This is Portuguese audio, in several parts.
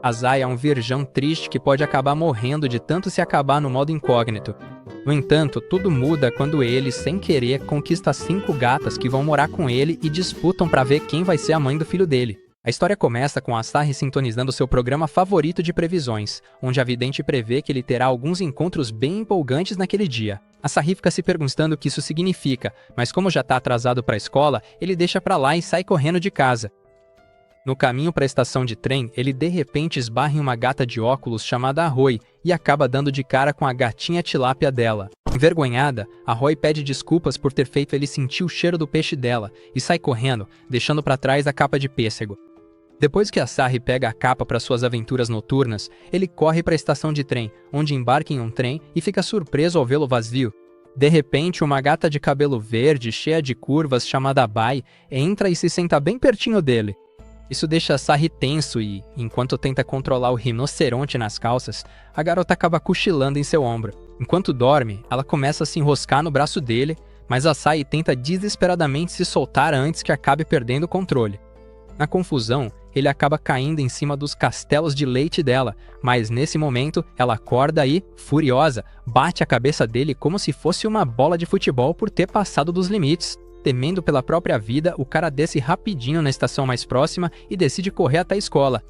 Asahi é um virgão triste que pode acabar morrendo de tanto se acabar no modo incógnito. No entanto, tudo muda quando ele, sem querer, conquista 5 gatas que vão morar com ele e disputam para ver quem vai ser a mãe do filho dele. A história começa com Asahi sintonizando seu programa favorito de previsões, onde a vidente prevê que ele terá alguns encontros bem empolgantes naquele dia. Asahi fica se perguntando o que isso significa, mas como já está atrasado para a escola, ele deixa para lá e sai correndo de casa. No caminho para a estação de trem, ele de repente esbarra em uma gata de óculos chamada Arroi e acaba dando de cara com a gatinha tilápia dela. Envergonhada, Arroi pede desculpas por ter feito ele sentir o cheiro do peixe dela e sai correndo, deixando para trás a capa de pêssego. Depois que Asahi pega a capa para suas aventuras noturnas, ele corre para a estação de trem, onde embarca em um trem e fica surpreso ao vê-lo vazio. De repente, uma gata de cabelo verde, cheia de curvas, chamada Bai, entra e se senta bem pertinho dele. Isso deixa Asahi tenso e, enquanto tenta controlar o rinoceronte nas calças, a garota acaba cochilando em seu ombro. Enquanto dorme, ela começa a se enroscar no braço dele, mas Asahi tenta desesperadamente se soltar antes que acabe perdendo o controle. Na confusão, ele acaba caindo em cima dos castelos de leite dela, mas nesse momento ela acorda e, furiosa, bate a cabeça dele como se fosse uma bola de futebol por ter passado dos limites. Temendo pela própria vida, o cara desce rapidinho na estação mais próxima e decide correr até a escola.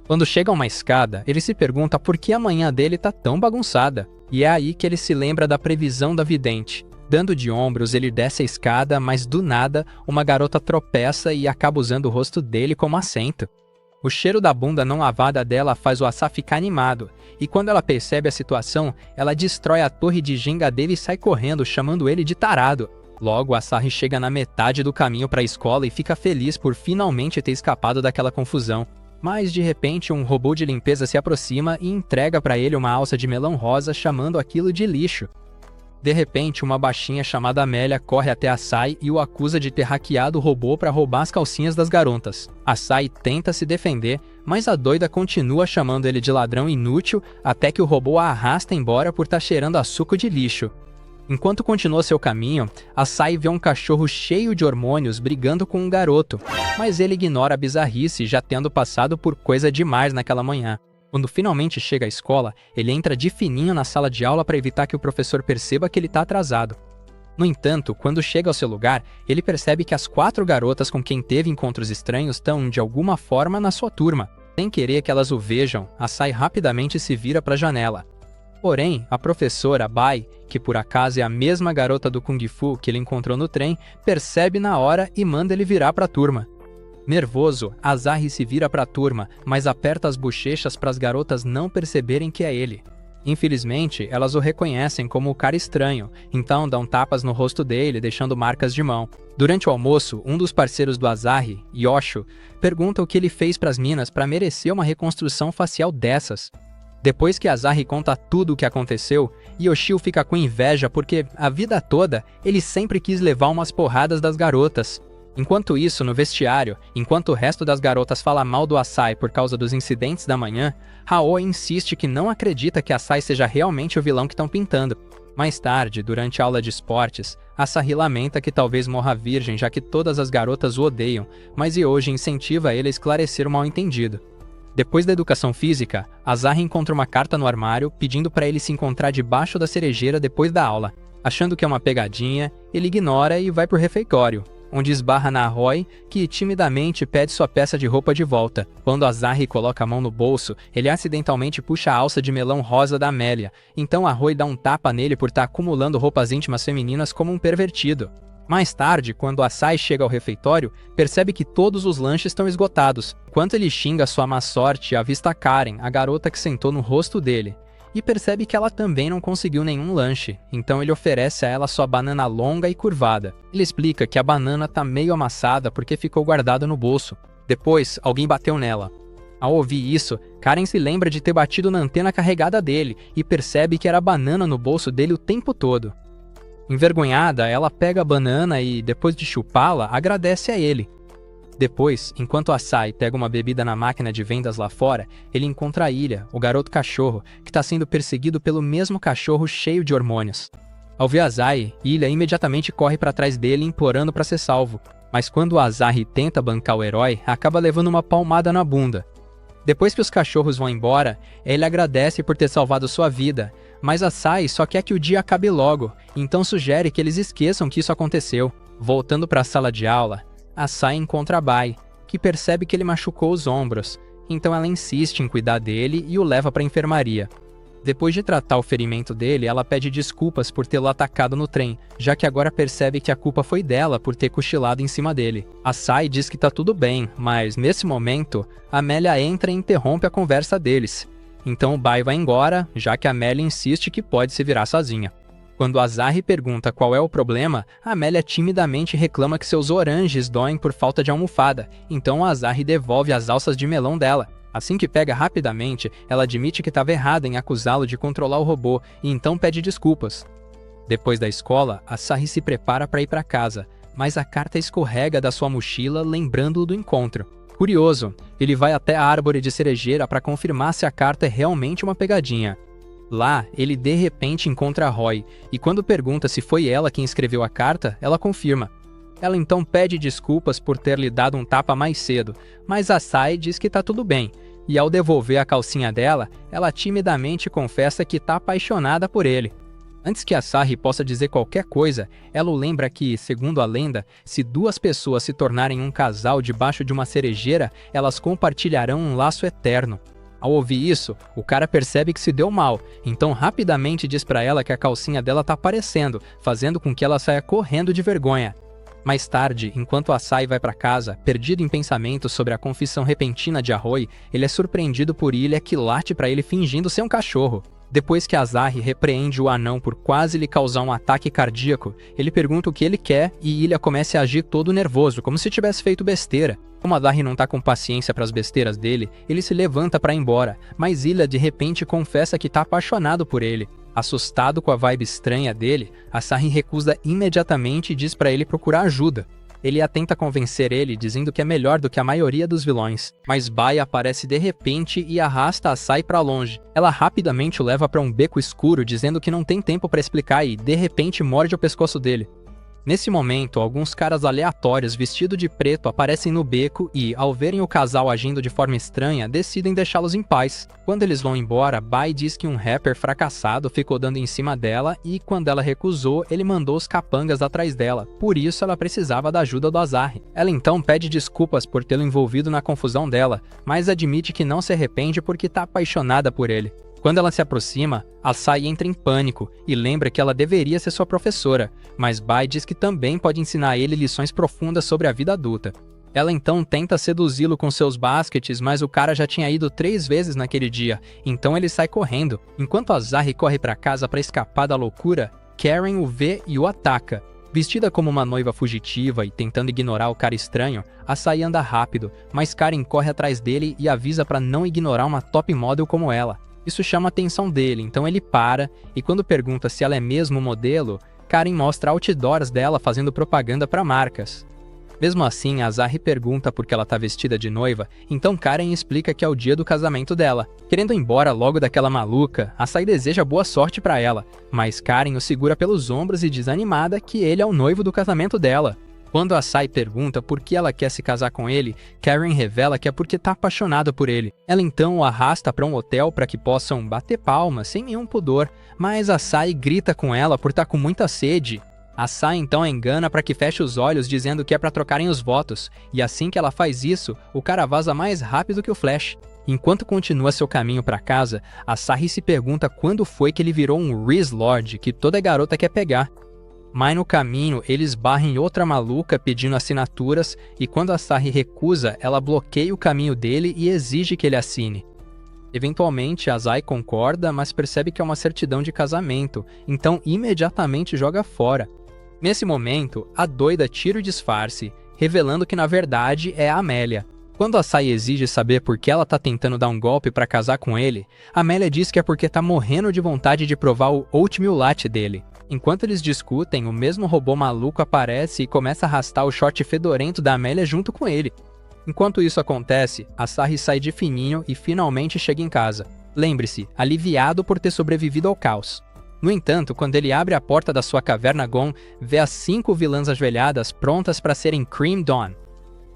Quando chega a uma escada, ele se pergunta por que a manhã dele tá tão bagunçada. E é aí que ele se lembra da previsão da vidente. Dando de ombros, ele desce a escada, mas do nada, uma garota tropeça e acaba usando o rosto dele como assento. O cheiro da bunda não lavada dela faz o Asahi ficar animado, e quando ela percebe a situação, ela destrói a torre de Jenga dele e sai correndo, chamando ele de tarado. Logo, Asahi chega na metade do caminho para a escola e fica feliz por finalmente ter escapado daquela confusão. Mas, de repente, um robô de limpeza se aproxima e entrega para ele uma alça de melão rosa, chamando aquilo de lixo. De repente, uma baixinha chamada Amélia corre até Asahi e o acusa de ter hackeado o robô para roubar as calcinhas das garotas. Asahi tenta se defender, mas a doida continua chamando ele de ladrão inútil até que o robô a arrasta embora por estar cheirando a suco de lixo. Enquanto continua seu caminho, Asahi vê um cachorro cheio de hormônios brigando com um garoto, mas ele ignora a bizarrice, já tendo passado por coisa demais naquela manhã. Quando finalmente chega à escola, ele entra de fininho na sala de aula para evitar que o professor perceba que ele está atrasado. No entanto, quando chega ao seu lugar, ele percebe que as 4 garotas com quem teve encontros estranhos estão, de alguma forma, na sua turma. Sem querer que elas o vejam, Asahi rapidamente se vira para a janela. Porém, a professora Bai, que por acaso é a mesma garota do Kung Fu que ele encontrou no trem, percebe na hora e manda ele virar para a turma. Nervoso, Asahi se vira para a turma, mas aperta as bochechas para as garotas não perceberem que é ele. Infelizmente, elas o reconhecem como o cara estranho, então dão tapas no rosto dele, deixando marcas de mão. Durante o almoço, um dos parceiros do Asahi, Yosho, pergunta o que ele fez para as minas para merecer uma reconstrução facial dessas. Depois que Asahi conta tudo o que aconteceu, Yoshio fica com inveja porque, a vida toda, ele sempre quis levar umas porradas das garotas. Enquanto isso, no vestiário, enquanto o resto das garotas fala mal do Asahi por causa dos incidentes da manhã, Aoi insiste que não acredita que Asahi seja realmente o vilão que estão pintando. Mais tarde, durante a aula de esportes, Asahi lamenta que talvez morra virgem já que todas as garotas o odeiam, mas Yoji incentiva ele a esclarecer o mal-entendido. Depois da educação física, Asahi encontra uma carta no armário pedindo para ele se encontrar debaixo da cerejeira depois da aula. Achando que é uma pegadinha, ele ignora e vai pro refeitório, onde esbarra na Arroi, que timidamente pede sua peça de roupa de volta. Quando Asahi coloca a mão no bolso, ele acidentalmente puxa a alça de melão rosa da Amélia, então Arroi dá um tapa nele por estar acumulando roupas íntimas femininas como um pervertido. Mais tarde, quando Asahi chega ao refeitório, percebe que todos os lanches estão esgotados. Enquanto ele xinga sua má sorte, avista Karen, a garota que sentou no rosto dele, e percebe que ela também não conseguiu nenhum lanche, então ele oferece a ela sua banana longa e curvada. Ele explica que a banana tá meio amassada porque ficou guardada no bolso. Depois, alguém bateu nela. Ao ouvir isso, Karen se lembra de ter batido na antena carregada dele e percebe que era banana no bolso dele o tempo todo. Envergonhada, ela pega a banana e, depois de chupá-la, agradece a ele. Depois, enquanto Asahi pega uma bebida na máquina de vendas lá fora, ele encontra a Ilha, o garoto cachorro, que está sendo perseguido pelo mesmo cachorro cheio de hormônios. Ao ver Asahi, Ilha imediatamente corre para trás dele implorando para ser salvo, mas quando Asahi tenta bancar o herói, acaba levando uma palmada na bunda. Depois que os cachorros vão embora, ele agradece por ter salvado sua vida, mas a Sai só quer que o dia acabe logo, então sugere que eles esqueçam que isso aconteceu. Voltando para a sala de aula, a Sai encontra a Bai, que percebe que ele machucou os ombros, então ela insiste em cuidar dele e o leva para a enfermaria. Depois de tratar o ferimento dele, ela pede desculpas por tê-lo atacado no trem, já que agora percebe que a culpa foi dela por ter cochilado em cima dele. A Sai diz que tá tudo bem, mas nesse momento, a Amélia entra e interrompe a conversa deles. Então o Bai vai embora, já que a Amélia insiste que pode se virar sozinha. Quando a Zahri pergunta qual é o problema, a Amélia timidamente reclama que seus oranges doem por falta de almofada, então a Zahri devolve as alças de melão dela. Assim que pega rapidamente, ela admite que estava errada em acusá-lo de controlar o robô e então pede desculpas. Depois da escola, a Zahri se prepara para ir para casa, mas a carta escorrega da sua mochila, lembrando-o do encontro. Curioso, ele vai até a árvore de cerejeira para confirmar se a carta é realmente uma pegadinha. Lá, ele de repente encontra a Roy, e quando pergunta se foi ela quem escreveu a carta, ela confirma. Ela então pede desculpas por ter lhe dado um tapa mais cedo, mas a Sai diz que tá tudo bem, e ao devolver a calcinha dela, ela timidamente confessa que tá apaixonada por ele. Antes que a Zahri possa dizer qualquer coisa, ela o lembra que, segundo a lenda, se duas pessoas se tornarem um casal debaixo de uma cerejeira, elas compartilharão um laço eterno. Ao ouvir isso, o cara percebe que se deu mal, então rapidamente diz pra ela que a calcinha dela tá aparecendo, fazendo com que ela saia correndo de vergonha. Mais tarde, enquanto a Sai vai para casa, perdido em pensamentos sobre a confissão repentina de Arroy, ele é surpreendido por Ilha que late para ele fingindo ser um cachorro. Depois que a Zahri repreende o anão por quase lhe causar um ataque cardíaco, ele pergunta o que ele quer e Ilha começa a agir todo nervoso, como se tivesse feito besteira. Como a Zahri não tá com paciência para as besteiras dele, ele se levanta para ir embora, mas Ilha de repente confessa que tá apaixonado por ele. Assustado com a vibe estranha dele, a Zahri recusa imediatamente e diz para ele procurar ajuda. Ele tenta convencer ele, dizendo que é melhor do que a maioria dos vilões, mas Bai aparece de repente e arrasta a Sai para longe. Ela rapidamente o leva para um beco escuro, dizendo que não tem tempo para explicar e, de repente, morde o pescoço dele. Nesse momento, alguns caras aleatórios vestidos de preto aparecem no beco e, ao verem o casal agindo de forma estranha, decidem deixá-los em paz. Quando eles vão embora, Bai diz que um rapper fracassado ficou dando em cima dela e, quando ela recusou, ele mandou os capangas atrás dela. Por isso, ela precisava da ajuda do Azar. Ela então pede desculpas por tê-lo envolvido na confusão dela, mas admite que não se arrepende porque está apaixonada por ele. Quando ela se aproxima, a Sai entra em pânico e lembra que ela deveria ser sua professora, mas Bai diz que também pode ensinar ele lições profundas sobre a vida adulta. Ela então tenta seduzi-lo com seus basquetes, mas o cara já tinha ido 3 vezes naquele dia, então ele sai correndo. Enquanto a Zahri corre para casa para escapar da loucura, Karen o vê e o ataca. Vestida como uma noiva fugitiva e tentando ignorar o cara estranho, a Sai anda rápido, mas Karen corre atrás dele e avisa para não ignorar uma top model como ela. Isso chama a atenção dele, então ele para, e quando pergunta se ela é mesmo modelo, Karen mostra outdoors dela fazendo propaganda para marcas. Mesmo assim, a Zahri pergunta por que ela tá vestida de noiva, então Karen explica que é o dia do casamento dela. Querendo ir embora logo daquela maluca, a Sai deseja boa sorte para ela, mas Karen o segura pelos ombros e diz animada que ele é o noivo do casamento dela. Quando a Sai pergunta por que ela quer se casar com ele, Karen revela que é porque tá apaixonada por ele. Ela então o arrasta para um hotel para que possam bater palmas sem nenhum pudor, mas a Sai grita com ela por estar com muita sede. A Sai então a engana para que feche os olhos dizendo que é para trocarem os votos, e assim que ela faz isso, o cara vaza mais rápido que o Flash. Enquanto continua seu caminho para casa, a Zahri se pergunta quando foi que ele virou um Riz Lord que toda garota quer pegar. Mas no caminho, eles barrem outra maluca pedindo assinaturas e quando a Zahri recusa, ela bloqueia o caminho dele e exige que ele assine. Eventualmente, a Zai concorda, mas percebe que é uma certidão de casamento, então imediatamente joga fora. Nesse momento, a doida tira o disfarce, revelando que na verdade é a Amélia. Quando a Sai exige saber por que ela tá tentando dar um golpe para casar com ele, a Amélia diz que é porque tá morrendo de vontade de provar o oatmeal latte dele. Enquanto eles discutem, o mesmo robô maluco aparece e começa a arrastar o short fedorento da Amélia junto com ele. Enquanto isso acontece, a Zahri sai de fininho e finalmente chega em casa. Lembre-se, aliviado por ter sobrevivido ao caos. No entanto, quando ele abre a porta da sua caverna Gon, vê as 5 vilãs ajoelhadas prontas para serem Cream Dawn.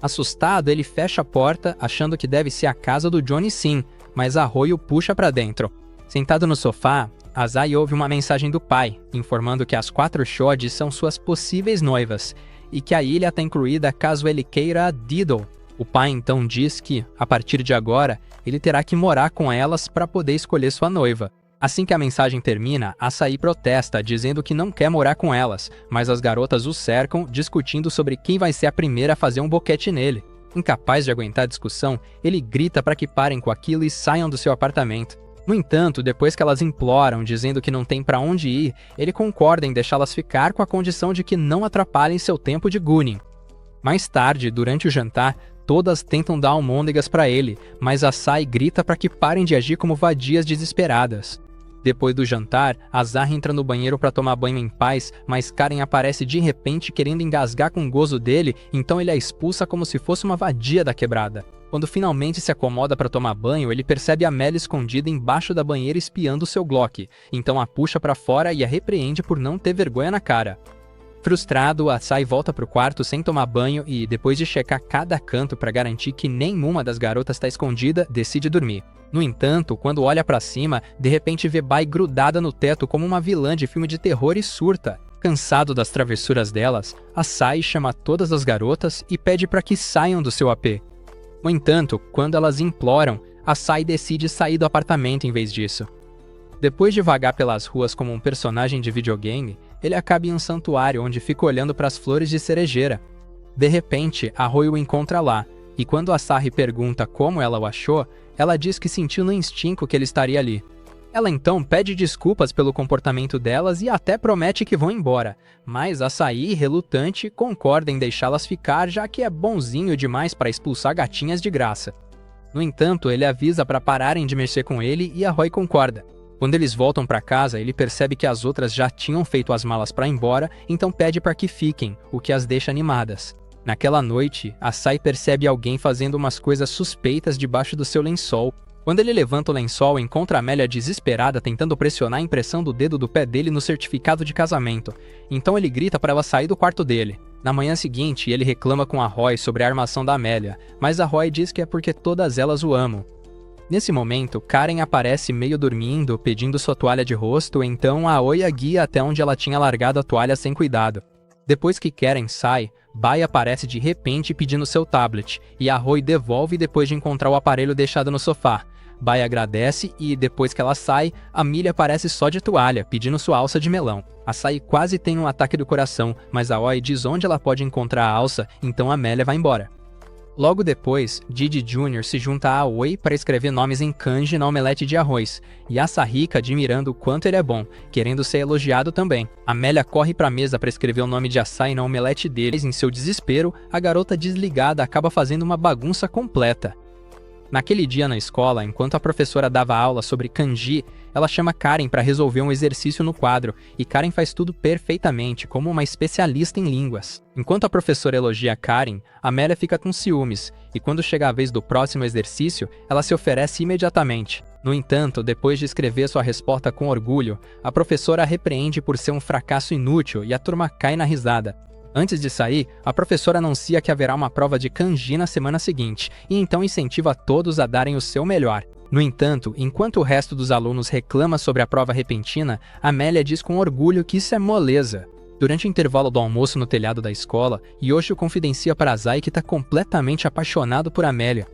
Assustado, ele fecha a porta, achando que deve ser a casa do Johnny Sim, mas a Roy o puxa para dentro. Sentado no sofá, Azai ouve uma mensagem do pai, informando que as 4 Shods são suas possíveis noivas, e que a ilha está incluída caso ele queira a Diddle. O pai então diz que, a partir de agora, ele terá que morar com elas para poder escolher sua noiva. Assim que a mensagem termina, Açaí protesta, dizendo que não quer morar com elas, mas as garotas o cercam, discutindo sobre quem vai ser a primeira a fazer um boquete nele. Incapaz de aguentar a discussão, ele grita para que parem com aquilo e saiam do seu apartamento. No entanto, depois que elas imploram, dizendo que não tem para onde ir, ele concorda em deixá-las ficar com a condição de que não atrapalhem seu tempo de gooning. Mais tarde, durante o jantar, todas tentam dar almôndegas para ele, mas Açaí grita para que parem de agir como vadias desesperadas. Depois do jantar, Azar entra no banheiro para tomar banho em paz, mas Karen aparece de repente querendo engasgar com o gozo dele, então ele a expulsa como se fosse uma vadia da quebrada. Quando finalmente se acomoda para tomar banho, ele percebe Amélia escondida embaixo da banheira espiando seu Glock, então a puxa para fora e a repreende por não ter vergonha na cara. Frustrado, Açaí volta pro quarto sem tomar banho e, depois de checar cada canto para garantir que nenhuma das garotas está escondida, decide dormir. No entanto, quando olha para cima, de repente vê Bai grudada no teto como uma vilã de filme de terror e surta. Cansado das travessuras delas, Açaí chama todas as garotas e pede para que saiam do seu AP. No entanto, quando elas imploram, Açaí decide sair do apartamento em vez disso. Depois de vagar pelas ruas como um personagem de videogame, ele acaba em um santuário onde fica olhando para as flores de cerejeira. De repente, a Roy o encontra lá, e quando Asahi pergunta como ela o achou, ela diz que sentiu no instinto que ele estaria ali. Ela então pede desculpas pelo comportamento delas e até promete que vão embora, mas Açaí, relutante, concorda em deixá-las ficar, já que é bonzinho demais para expulsar gatinhas de graça. No entanto, ele avisa para pararem de mexer com ele e a Roy concorda. Quando eles voltam para casa, ele percebe que as outras já tinham feito as malas para ir embora, então pede para que fiquem, o que as deixa animadas. Naquela noite, Açaí percebe alguém fazendo umas coisas suspeitas debaixo do seu lençol. Quando ele levanta o lençol, encontra Amélia desesperada tentando pressionar a impressão do dedo do pé dele no certificado de casamento. Então ele grita para ela sair do quarto dele. Na manhã seguinte, ele reclama com a Roy sobre a armação da Amélia, mas a Roy diz que é porque todas elas o amam. Nesse momento, Karen aparece meio dormindo, pedindo sua toalha de rosto, então a Aoi a guia até onde ela tinha largado a toalha sem cuidado. Depois que Karen sai, Bai aparece de repente pedindo seu tablet, e a Roy devolve depois de encontrar o aparelho deixado no sofá. Bai agradece e, depois que ela sai, a Millie aparece só de toalha, pedindo sua alça de melão. Açaí quase tem um ataque do coração, mas a Aoi diz onde ela pode encontrar a alça, então a Amélia vai embora. Logo depois, Didi Jr. se junta a Aoi para escrever nomes em kanji na omelete de arroz, e Asahika admirando o quanto ele é bom, querendo ser elogiado também. Amélia corre para a mesa para escrever o nome de Açaí na omelete deles. Em seu desespero, a garota desligada acaba fazendo uma bagunça completa. Naquele dia na escola, enquanto a professora dava aula sobre kanji, ela chama Karen para resolver um exercício no quadro, e Karen faz tudo perfeitamente, como uma especialista em línguas. Enquanto a professora elogia Karen, Amélia fica com ciúmes, e quando chega a vez do próximo exercício, ela se oferece imediatamente. No entanto, depois de escrever sua resposta com orgulho, a professora a repreende por ser um fracasso inútil e a turma cai na risada. Antes de sair, a professora anuncia que haverá uma prova de kanji na semana seguinte, e então incentiva todos a darem o seu melhor. No entanto, enquanto o resto dos alunos reclama sobre a prova repentina, Amélia diz com orgulho que isso é moleza. Durante o intervalo do almoço no telhado da escola, Yoshio confidencia para Azai que está completamente apaixonado por Amélia.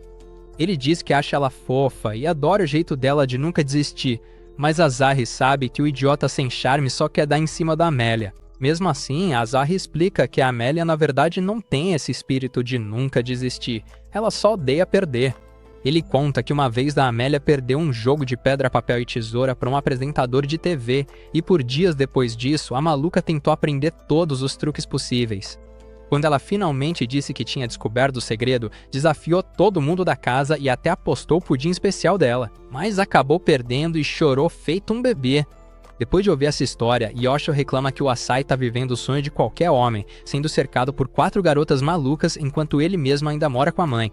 Ele diz que acha ela fofa e adora o jeito dela de nunca desistir, mas Azai sabe que o idiota sem charme só quer dar em cima da Amélia. Mesmo assim, Azar explica que a Amélia na verdade não tem esse espírito de nunca desistir, ela só odeia perder. Ele conta que uma vez a Amélia perdeu um jogo de pedra, papel e tesoura para um apresentador de TV, e por dias depois disso, a maluca tentou aprender todos os truques possíveis. Quando ela finalmente disse que tinha descoberto o segredo, desafiou todo mundo da casa e até apostou o pudim especial dela, mas acabou perdendo e chorou feito um bebê. Depois de ouvir essa história, Yoshio reclama que o Açaí está vivendo o sonho de qualquer homem, sendo cercado por 4 garotas malucas enquanto ele mesmo ainda mora com a mãe.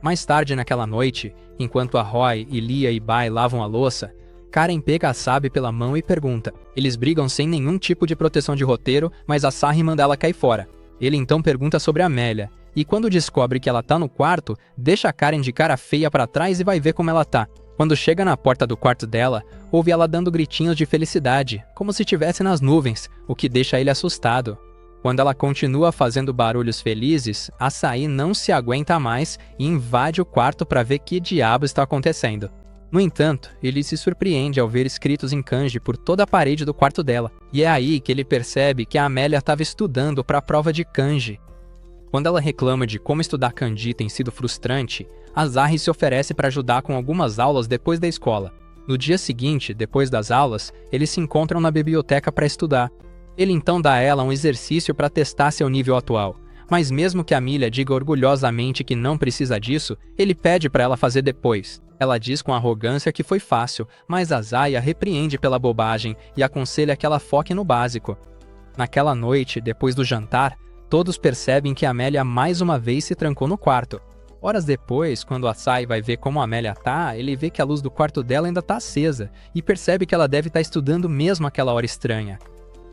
Mais tarde naquela noite, enquanto a Roy, Lia e Bai lavam a louça, Karen pega a Sabi pela mão e pergunta. Eles brigam sem nenhum tipo de proteção de roteiro, mas Asahi manda ela cair fora. Ele então pergunta sobre Amélia, E quando descobre que ela tá no quarto, deixa a Karen de cara feia pra trás e vai ver como ela tá. Quando chega na porta do quarto dela, ouve ela dando gritinhos de felicidade, como se estivesse nas nuvens, o que deixa ele assustado. Quando ela continua fazendo barulhos felizes, Açaí não se aguenta mais e invade o quarto para ver que diabo está acontecendo. No entanto, ele se surpreende ao ver escritos em kanji por toda a parede do quarto dela, e é aí que ele percebe que a Amélia estava estudando para a prova de kanji. Quando ela reclama de como estudar kanji tem sido frustrante, Asahi se oferece para ajudar com algumas aulas depois da escola. No dia seguinte, depois das aulas, eles se encontram na biblioteca para estudar. Ele então dá a ela um exercício para testar seu nível atual, mas mesmo que a Milha diga orgulhosamente que não precisa disso, ele pede para ela fazer depois. Ela diz com arrogância que foi fácil, mas Asahi a repreende pela bobagem e aconselha que ela foque no básico. Naquela noite, depois do jantar, todos percebem que Amélia mais uma vez se trancou no quarto. Horas depois, quando Açaí vai ver como a Amélia tá, ele vê que a luz do quarto dela ainda tá acesa e percebe que ela deve estar estudando mesmo aquela hora estranha.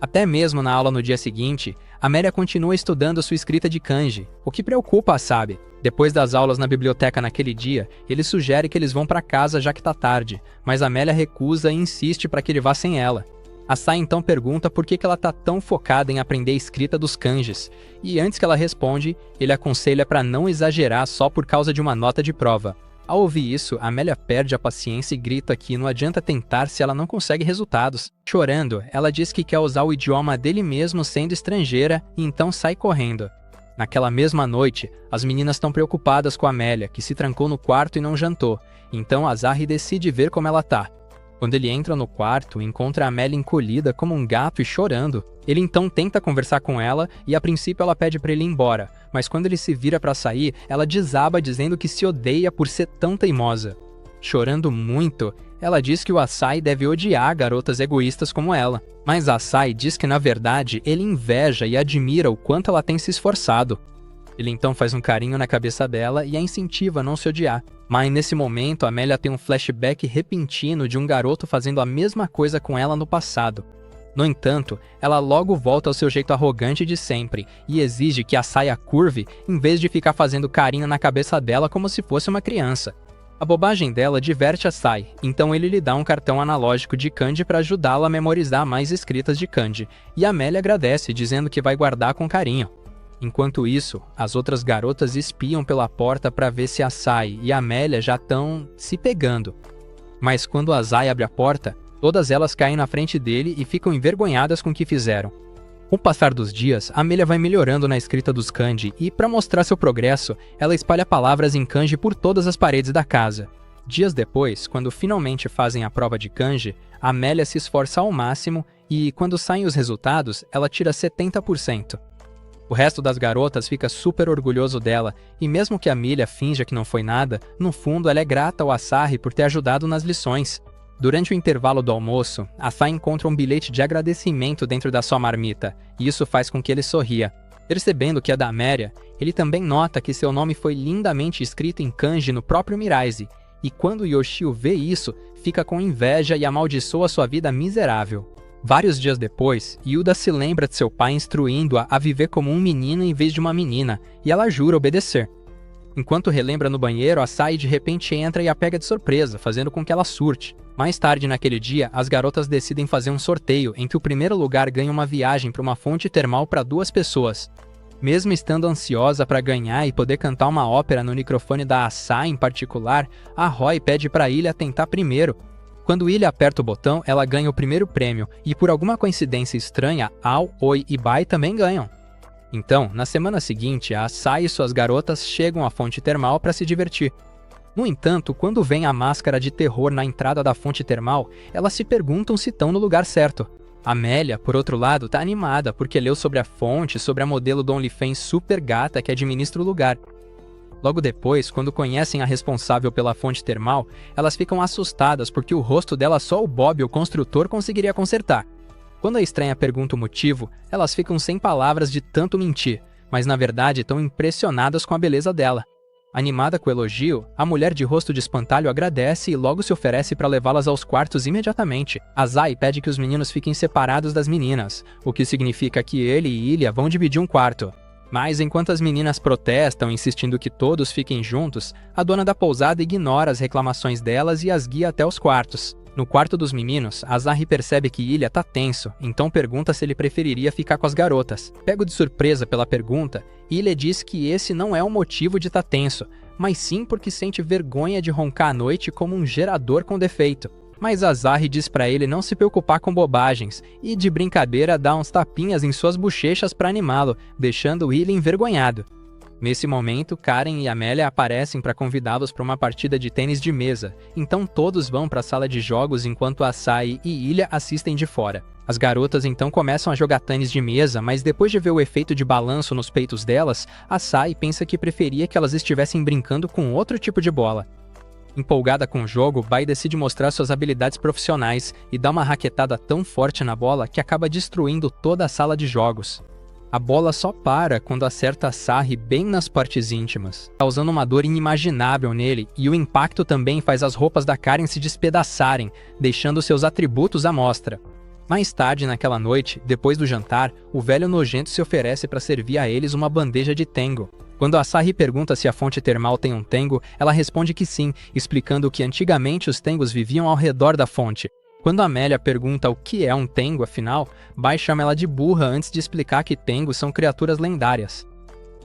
Até mesmo na aula no dia seguinte, Amélia continua estudando sua escrita de kanji, o que preocupa Asahi. Depois das aulas na biblioteca naquele dia, ele sugere que eles vão para casa já que tá tarde, mas Amélia recusa e insiste para que ele vá sem ela. Asahi então pergunta por que ela tá tão focada em aprender a escrita dos kanjis, e antes que ela responde, ele aconselha para não exagerar só por causa de uma nota de prova. Ao ouvir isso, Amélia perde a paciência e grita que não adianta tentar se ela não consegue resultados. Chorando, ela diz que quer usar o idioma dele mesmo sendo estrangeira e então sai correndo. Naquela mesma noite, as meninas estão preocupadas com Amélia, que se trancou no quarto e não jantou, então Asahi decide ver como ela tá. Quando ele entra no quarto, encontra a Amélia encolhida como um gato e chorando. Ele então tenta conversar com ela e a princípio ela pede para ele ir embora, mas quando ele se vira para sair, ela desaba dizendo que se odeia por ser tão teimosa. Chorando muito, ela diz que o Açaí deve odiar garotas egoístas como ela, mas Açaí diz que na verdade ele inveja e admira o quanto ela tem se esforçado. Ele então faz um carinho na cabeça dela e a incentiva a não se odiar. Mas nesse momento, Amélia tem um flashback repentino de um garoto fazendo a mesma coisa com ela no passado. No entanto, ela logo volta ao seu jeito arrogante de sempre e exige que a saia curve em vez de ficar fazendo carinho na cabeça dela como se fosse uma criança. A bobagem dela diverte a Sai, então ele lhe dá um cartão analógico de kanji para ajudá-la a memorizar mais escritas de kanji, e Amélia agradece dizendo que vai guardar com carinho. Enquanto isso, as outras garotas espiam pela porta para ver se a Sai e a Amélia já estão se pegando. Mas quando a Sai abre a porta, todas elas caem na frente dele e ficam envergonhadas com o que fizeram. Com o passar dos dias, a Amélia vai melhorando na escrita dos kanji e, para mostrar seu progresso, ela espalha palavras em kanji por todas as paredes da casa. Dias depois, quando finalmente fazem a prova de kanji, a Amélia se esforça ao máximo e, quando saem os resultados, ela tira 70%. O resto das garotas fica super orgulhoso dela, e mesmo que a Milha finja que não foi nada, no fundo ela é grata ao Asahi por ter ajudado nas lições. Durante o intervalo do almoço, Asahi encontra um bilhete de agradecimento dentro da sua marmita, e isso faz com que ele sorria. Percebendo que é da Amélia, ele também nota que seu nome foi lindamente escrito em kanji no próprio Miraise, e quando Yoshio vê isso, fica com inveja e amaldiçoa sua vida miserável. Vários dias depois, Yuda se lembra de seu pai instruindo-a a viver como um menino em vez de uma menina, e ela jura obedecer. Enquanto relembra no banheiro, Asahi de repente entra e a pega de surpresa, fazendo com que ela surte. Mais tarde naquele dia, as garotas decidem fazer um sorteio em que o primeiro lugar ganha uma viagem para uma fonte termal para 2 pessoas. Mesmo estando ansiosa para ganhar e poder cantar uma ópera no microfone da Asahi em particular, a Roy pede para Ilha tentar primeiro. Quando Ilha aperta o botão, ela ganha o primeiro prêmio, e por alguma coincidência estranha, Ao, Oi e Bai também ganham. Então, na semana seguinte, a Asahi e suas garotas chegam à fonte termal para se divertir. No entanto, quando vem a máscara de terror na entrada da fonte termal, elas se perguntam se estão no lugar certo. Amélia, por outro lado, tá animada porque leu sobre a fonte, sobre a modelo do OnlyFans super gata que administra o lugar. Logo depois, quando conhecem a responsável pela fonte termal, elas ficam assustadas porque o rosto dela só o Bob, o construtor, conseguiria consertar. Quando a estranha pergunta o motivo, elas ficam sem palavras de tanto mentir, mas na verdade estão impressionadas com a beleza dela. Animada com o elogio, a mulher de rosto de espantalho agradece e logo se oferece para levá-las aos quartos imediatamente. Asahi pede que os meninos fiquem separados das meninas, o que significa que ele e Ilha vão dividir um quarto. Mas enquanto as meninas protestam, insistindo que todos fiquem juntos, a dona da pousada ignora as reclamações delas e as guia até os quartos. No quarto dos meninos, Azarre percebe que Ilha tá tenso, então pergunta se ele preferiria ficar com as garotas. Pego de surpresa pela pergunta, Ilha diz que esse não é o motivo de tá tenso, mas sim porque sente vergonha de roncar à noite como um gerador com defeito. Mas Azarre diz pra ele não se preocupar com bobagens e, de brincadeira, dá uns tapinhas em suas bochechas pra animá-lo, deixando Ilha envergonhado. Nesse momento, Karen e Amélia aparecem para convidá-los para uma partida de tênis de mesa, então todos vão para a sala de jogos enquanto Açaí e Ilha assistem de fora. As garotas então começam a jogar tênis de mesa, mas depois de ver o efeito de balanço nos peitos delas, Açaí pensa que preferia que elas estivessem brincando com outro tipo de bola. Empolgada com o jogo, Bai decide mostrar suas habilidades profissionais e dá uma raquetada tão forte na bola que acaba destruindo toda a sala de jogos. A bola só para quando acerta Sarri bem nas partes íntimas, causando uma dor inimaginável nele, e o impacto também faz as roupas da Karen se despedaçarem, deixando seus atributos à mostra. Mais tarde naquela noite, depois do jantar, o velho nojento se oferece para servir a eles uma bandeja de tengo. Quando a Sarri pergunta se a fonte termal tem um tengo, ela responde que sim, explicando que antigamente os tengos viviam ao redor da fonte. Quando Amélia pergunta o que é um tengo, afinal, Bai chama ela de burra antes de explicar que tengos são criaturas lendárias.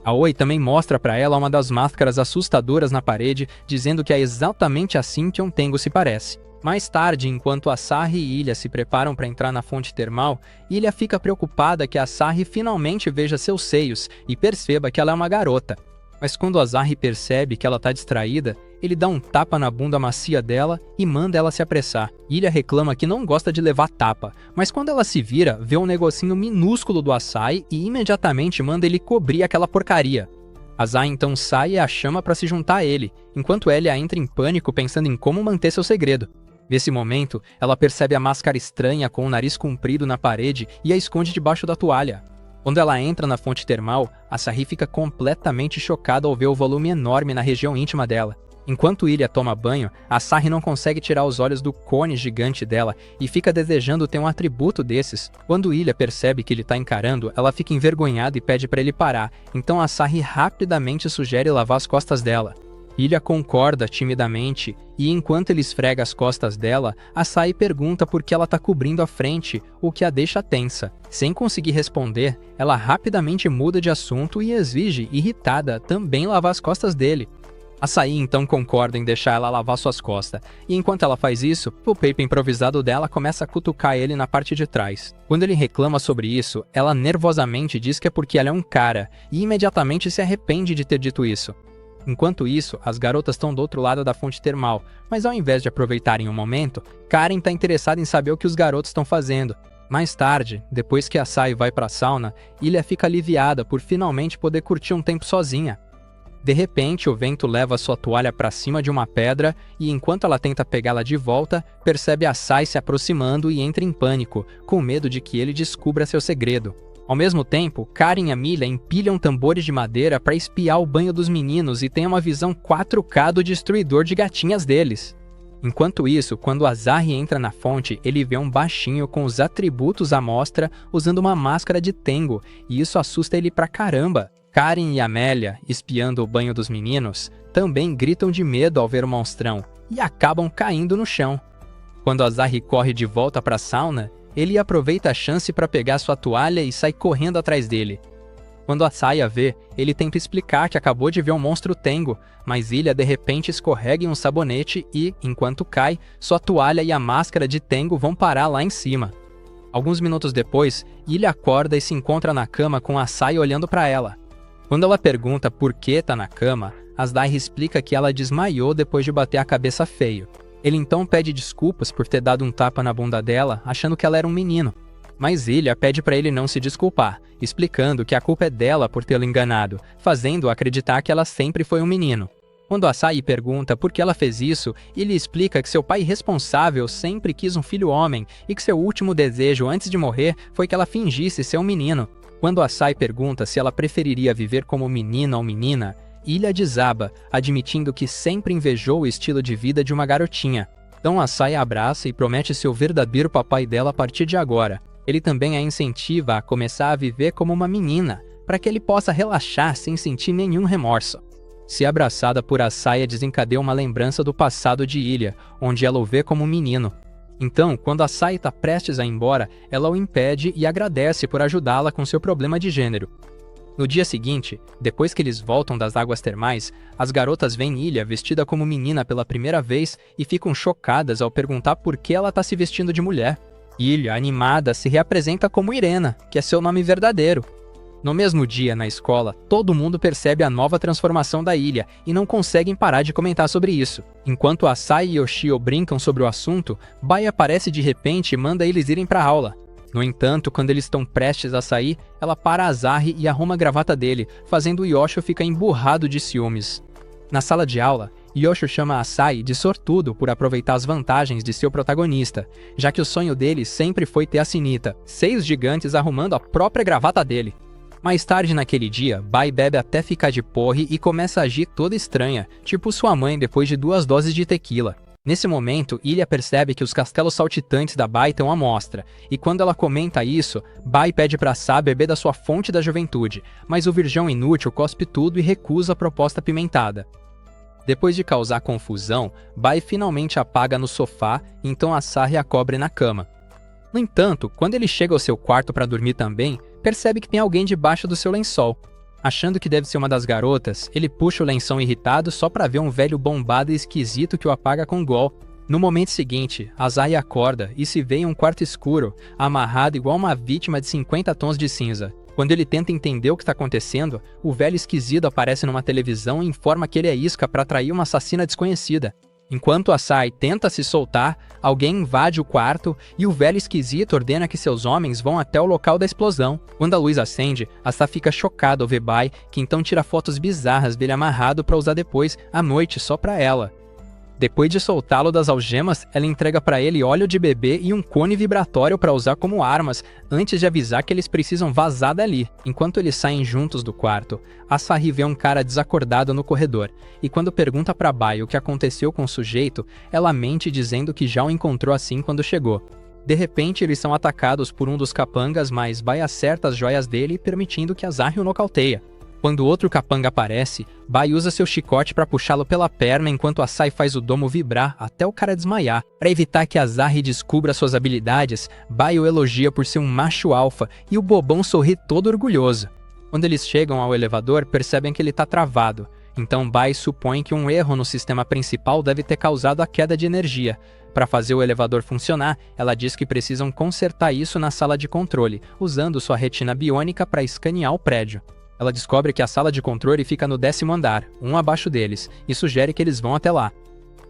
Aoi também mostra para ela uma das máscaras assustadoras na parede, dizendo que é exatamente assim que um tengo se parece. Mais tarde, enquanto Sarri e Ilha se preparam para entrar na fonte termal, Ilha fica preocupada que a Sarri finalmente veja seus seios e perceba que ela é uma garota. Mas quando a Sarri percebe que ela está distraída, ele dá um tapa na bunda macia dela e manda ela se apressar. Ilha reclama que não gosta de levar tapa, mas quando ela se vira, vê um negocinho minúsculo do Açaí e imediatamente manda ele cobrir aquela porcaria. Azai então sai e a chama para se juntar a ele, enquanto Elia entra em pânico pensando em como manter seu segredo. Nesse momento, ela percebe a máscara estranha com o nariz comprido na parede e a esconde debaixo da toalha. Quando ela entra na fonte termal, a Sarri fica completamente chocada ao ver o volume enorme na região íntima dela. Enquanto Ilha toma banho, a Sarri não consegue tirar os olhos do cone gigante dela e fica desejando ter um atributo desses. Quando Ilha percebe que ele está encarando, ela fica envergonhada e pede para ele parar, então a Sarri rapidamente sugere lavar as costas dela. Ilha concorda timidamente e, enquanto ele esfrega as costas dela, Açaí pergunta por que ela está cobrindo a frente, o que a deixa tensa. Sem conseguir responder, ela rapidamente muda de assunto e exige, irritada, também lavar as costas dele. Açaí então concorda em deixar ela lavar suas costas, e enquanto ela faz isso, o peito improvisado dela começa a cutucar ele na parte de trás. Quando ele reclama sobre isso, ela nervosamente diz que é porque ela é um cara, e imediatamente se arrepende de ter dito isso. Enquanto isso, as garotas estão do outro lado da fonte termal, mas ao invés de aproveitarem o momento, Karen está interessada em saber o que os garotos estão fazendo. Mais tarde, depois que a Sai vai para a sauna, Ilha fica aliviada por finalmente poder curtir um tempo sozinha. De repente, o vento leva sua toalha para cima de uma pedra e, enquanto ela tenta pegá-la de volta, percebe a Sai se aproximando e entra em pânico, com medo de que ele descubra seu segredo. Ao mesmo tempo, Karen e Amelia empilham tambores de madeira para espiar o banho dos meninos e têm uma visão 4K do destruidor de gatinhas deles. Enquanto isso, quando Azarre entra na fonte, ele vê um baixinho com os atributos à mostra usando uma máscara de tengo, e isso assusta ele pra caramba. Karen e Amélia, espiando o banho dos meninos, também gritam de medo ao ver o monstrão e acabam caindo no chão. Quando Azarre corre de volta para a sauna, ele aproveita a chance para pegar sua toalha e sai correndo atrás dele. Quando a Saia vê, ele tenta explicar que acabou de ver um monstro tengo, mas Ilha de repente escorrega em um sabonete e, enquanto cai, sua toalha e a máscara de tengo vão parar lá em cima. Alguns minutos depois, Ilha acorda e se encontra na cama com a Saia olhando para ela. Quando ela pergunta por que tá na cama, Azarre explica que ela desmaiou depois de bater a cabeça feio. Ele então pede desculpas por ter dado um tapa na bunda dela, achando que ela era um menino. Mas Ilha pede para ele não se desculpar, explicando que a culpa é dela por tê-lo enganado, fazendo-o acreditar que ela sempre foi um menino. Quando Açaí pergunta por que ela fez isso, ele explica que seu pai irresponsável sempre quis um filho homem e que seu último desejo antes de morrer foi que ela fingisse ser um menino. Quando Açaí pergunta se ela preferiria viver como menino ou menina, Ilha desaba, admitindo que sempre invejou o estilo de vida de uma garotinha. Então Açaí a abraça e promete ser o verdadeiro papai dela a partir de agora. Ele também a incentiva a começar a viver como uma menina, para que ele possa relaxar sem sentir nenhum remorso. Se abraçada por Asaya desencadeia uma lembrança do passado de Ilha, onde ela o vê como um menino. Então, quando Asaya está prestes a ir embora, ela o impede e agradece por ajudá-la com seu problema de gênero. No dia seguinte, depois que eles voltam das águas termais, as garotas veem Ilha vestida como menina pela primeira vez e ficam chocadas ao perguntar por que ela está se vestindo de mulher. Ilha, animada, se reapresenta como Irena, que é seu nome verdadeiro. No mesmo dia, na escola, todo mundo percebe a nova transformação da Ilha e não conseguem parar de comentar sobre isso. Enquanto Asaya e Yoshio brincam sobre o assunto, Bai aparece de repente e manda eles irem para a aula. No entanto, quando eles estão prestes a sair, ela para Asahi e arruma a gravata dele, fazendo Yoshio ficar emburrado de ciúmes. Na sala de aula, Yoshio chama Asai de sortudo por aproveitar as vantagens de seu protagonista, já que o sonho dele sempre foi ter a Sinita, 6 gigantes arrumando a própria gravata dele. Mais tarde naquele dia, Bai bebe até ficar de porre e começa a agir toda estranha, tipo sua mãe depois de 2 doses de tequila. Nesse momento, Ilha percebe que os castelos saltitantes da Bai estão à mostra, e quando ela comenta isso, Bai pede para Sa beber da sua fonte da juventude, mas o virgão inútil cospe tudo e recusa a proposta apimentada. Depois de causar confusão, Bai finalmente apaga no sofá, então Asahi a cobre na cama. No entanto, quando ele chega ao seu quarto para dormir também, percebe que tem alguém debaixo do seu lençol. Achando que deve ser uma das garotas, ele puxa o lençol irritado só para ver um velho bombado e esquisito que o apaga com gol. No momento seguinte, Asahi acorda e se vê em um quarto escuro, amarrado igual uma vítima de 50 tons de cinza. Quando ele tenta entender o que está acontecendo, o velho esquisito aparece numa televisão e informa que ele é isca para atrair uma assassina desconhecida. Enquanto Asai tenta se soltar, alguém invade o quarto e o velho esquisito ordena que seus homens vão até o local da explosão. Quando a luz acende, Asa fica chocada ao ver Bai, que então tira fotos bizarras dele amarrado para usar depois, à noite, só para ela. Depois de soltá-lo das algemas, ela entrega para ele óleo de bebê e um cone vibratório para usar como armas, antes de avisar que eles precisam vazar dali. Enquanto eles saem juntos do quarto, Asahi vê um cara desacordado no corredor, e quando pergunta para Bai o que aconteceu com o sujeito, ela mente dizendo que já o encontrou assim quando chegou. De repente, eles são atacados por um dos capangas, mas Bai acerta as joias dele, permitindo que Asahi o nocauteia. Quando outro capanga aparece, Bai usa seu chicote para puxá-lo pela perna enquanto Asai faz o domo vibrar até o cara desmaiar. Para evitar que Asahi descubra suas habilidades, Bai o elogia por ser um macho alfa e o bobão sorri todo orgulhoso. Quando eles chegam ao elevador, percebem que ele está travado. Então Bai supõe que um erro no sistema principal deve ter causado a queda de energia. Para fazer o elevador funcionar, ela diz que precisam consertar isso na sala de controle, usando sua retina biônica para escanear o prédio. Ela descobre que a sala de controle fica no 10º andar, um abaixo deles, e sugere que eles vão até lá.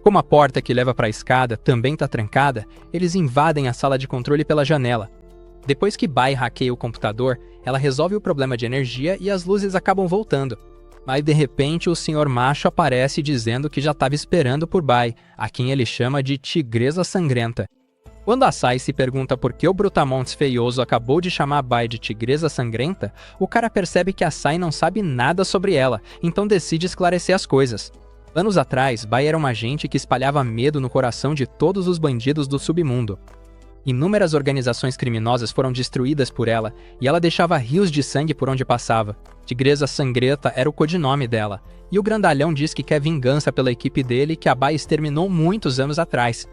Como a porta que leva para a escada também está trancada, eles invadem a sala de controle pela janela. Depois que Bai hackeia o computador, ela resolve o problema de energia e as luzes acabam voltando. Mas de repente o Sr. Macho aparece dizendo que já estava esperando por Bai, a quem ele chama de Tigresa Sangrenta. Quando Asai se pergunta por que o Brutamontes feioso acabou de chamar Bai de Tigresa Sangrenta, o cara percebe que Asai não sabe nada sobre ela, então decide esclarecer as coisas. Anos atrás, Bai era uma agente que espalhava medo no coração de todos os bandidos do submundo. Inúmeras organizações criminosas foram destruídas por ela, e ela deixava rios de sangue por onde passava. Tigresa Sangrenta era o codinome dela, e o grandalhão diz que quer vingança pela equipe dele que a Bai exterminou muitos anos atrás.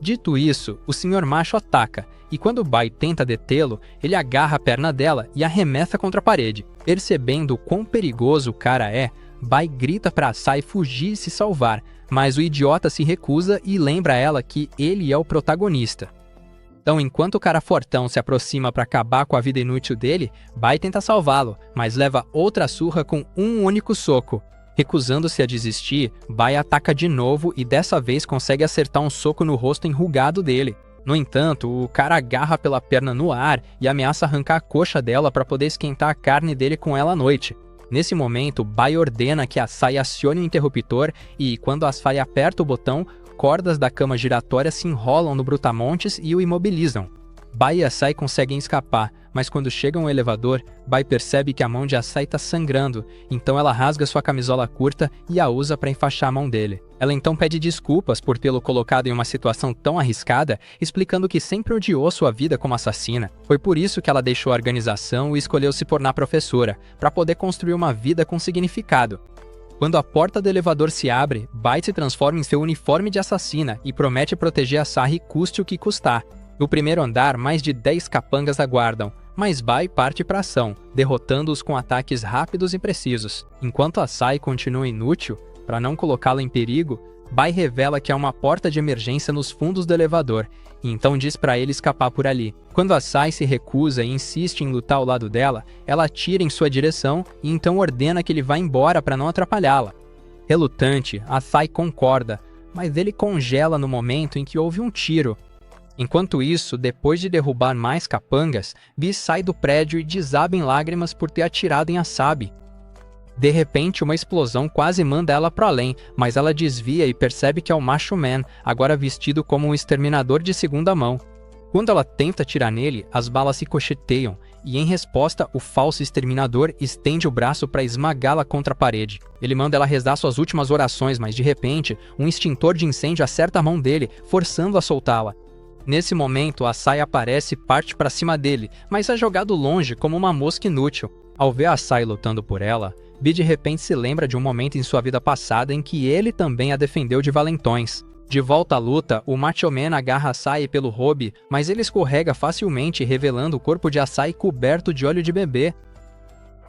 Dito isso, o Sr. Macho ataca, e quando Bai tenta detê-lo, ele agarra a perna dela e arremessa contra a parede. Percebendo o quão perigoso o cara é, Bai grita para Asai fugir e se salvar, mas o idiota se recusa e lembra ela que ele é o protagonista. Então, enquanto o cara fortão se aproxima para acabar com a vida inútil dele, Bai tenta salvá-lo, mas leva outra surra com um único soco. Recusando-se a desistir, Bai ataca de novo e dessa vez consegue acertar um soco no rosto enrugado dele. No entanto, o cara agarra pela perna no ar e ameaça arrancar a coxa dela para poder esquentar a carne dele com ela à noite. Nesse momento, Bai ordena que Asai acione o interruptor e, quando Asai aperta o botão, cordas da cama giratória se enrolam no Brutamontes e o imobilizam. Bai e Asai conseguem escapar, mas quando chegam ao elevador, Bai percebe que a mão de Asai está sangrando, então ela rasga sua camisola curta e a usa para enfaixar a mão dele. Ela então pede desculpas por tê-lo colocado em uma situação tão arriscada, explicando que sempre odiou sua vida como assassina. Foi por isso que ela deixou a organização e escolheu se tornar professora, para poder construir uma vida com significado. Quando a porta do elevador se abre, Bai se transforma em seu uniforme de assassina e promete proteger Asahi custe o que custar. No primeiro andar, mais de 10 capangas aguardam, mas Bai parte para a ação, derrotando-os com ataques rápidos e precisos. Enquanto Asai continua inútil, para não colocá-la em perigo, Bai revela que há uma porta de emergência nos fundos do elevador, e então diz para ele escapar por ali. Quando Asai se recusa e insiste em lutar ao lado dela, ela atira em sua direção e então ordena que ele vá embora para não atrapalhá-la. Relutante, Asai concorda, mas ele congela no momento em que houve um tiro. Enquanto isso, depois de derrubar mais capangas, Bi sai do prédio e desaba em lágrimas por ter atirado em Asabi. De repente, uma explosão quase manda ela para além, mas ela desvia e percebe que é o Macho Man, agora vestido como um exterminador de segunda mão. Quando ela tenta atirar nele, as balas ricocheteiam, e em resposta, o falso exterminador estende o braço para esmagá-la contra a parede. Ele manda ela rezar suas últimas orações, mas de repente, um extintor de incêndio acerta a mão dele, forçando a soltá-la. Nesse momento, Asai aparece e parte para cima dele, mas é jogado longe como uma mosca inútil. Ao ver Asai lutando por ela, Bi de repente se lembra de um momento em sua vida passada em que ele também a defendeu de valentões. De volta à luta, o Macho Man agarra Asai pelo robe, mas ele escorrega facilmente, revelando o corpo de Asai coberto de óleo de bebê.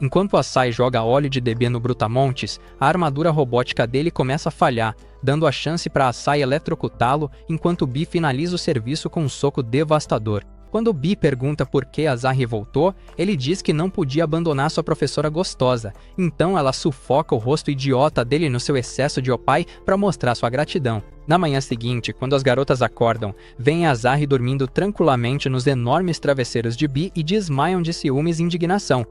Enquanto Asai joga óleo de bebê no Brutamontes, a armadura robótica dele começa a falhar, dando a chance para Asai eletrocutá-lo, enquanto Bi finaliza o serviço com um soco devastador. Quando Bi pergunta por que Asahi voltou, ele diz que não podia abandonar sua professora gostosa, então ela sufoca o rosto idiota dele no seu excesso de opai para mostrar sua gratidão. Na manhã seguinte, quando as garotas acordam, veem Asahi dormindo tranquilamente nos enormes travesseiros de Bi e desmaiam de ciúmes e indignação.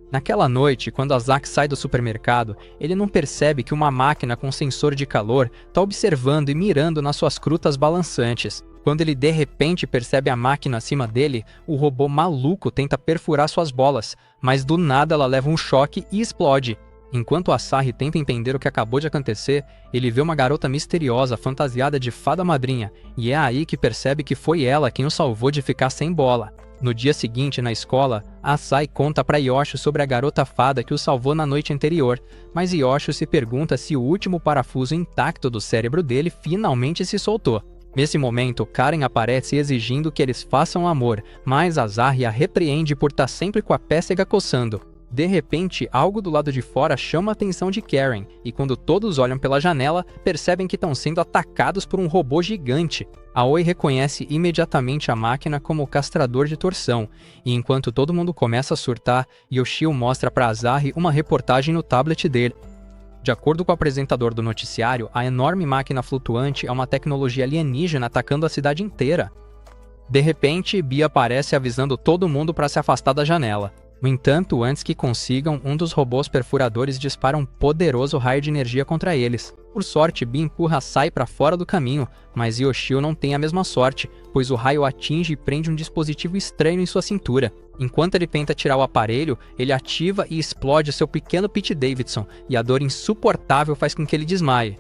Naquela noite, quando Azak sai do supermercado, ele não percebe que uma máquina com sensor de calor está observando e mirando nas suas crutas balançantes. Quando ele de repente percebe a máquina acima dele, o robô maluco tenta perfurar suas bolas, mas do nada ela leva um choque e explode. Enquanto Asahi tenta entender o que acabou de acontecer, ele vê uma garota misteriosa fantasiada de fada madrinha, e é aí que percebe que foi ela quem o salvou de ficar sem bola. No dia seguinte, na escola, Asai conta para Yosho sobre a garota fada que o salvou na noite anterior, mas Yosho se pergunta se o último parafuso intacto do cérebro dele finalmente se soltou. Nesse momento, Karen aparece exigindo que eles façam amor, mas Asahi a repreende por estar sempre com a pêssega coçando. De repente, algo do lado de fora chama a atenção de Karen, e quando todos olham pela janela, percebem que estão sendo atacados por um robô gigante. Aoi reconhece imediatamente a máquina como o castrador de torção, e enquanto todo mundo começa a surtar, Yoshio mostra para Asahi uma reportagem no tablet dele. De acordo com o apresentador do noticiário, a enorme máquina flutuante é uma tecnologia alienígena atacando a cidade inteira. De repente, Bi aparece avisando todo mundo para se afastar da janela. No entanto, antes que consigam, um dos robôs perfuradores dispara um poderoso raio de energia contra eles. Por sorte, Bi empurra Sai para fora do caminho, mas Yoshio não tem a mesma sorte, pois o raio atinge e prende um dispositivo estranho em sua cintura. Enquanto ele tenta tirar o aparelho, ele ativa e explode seu pequeno Pete Davidson, e a dor insuportável faz com que ele desmaie.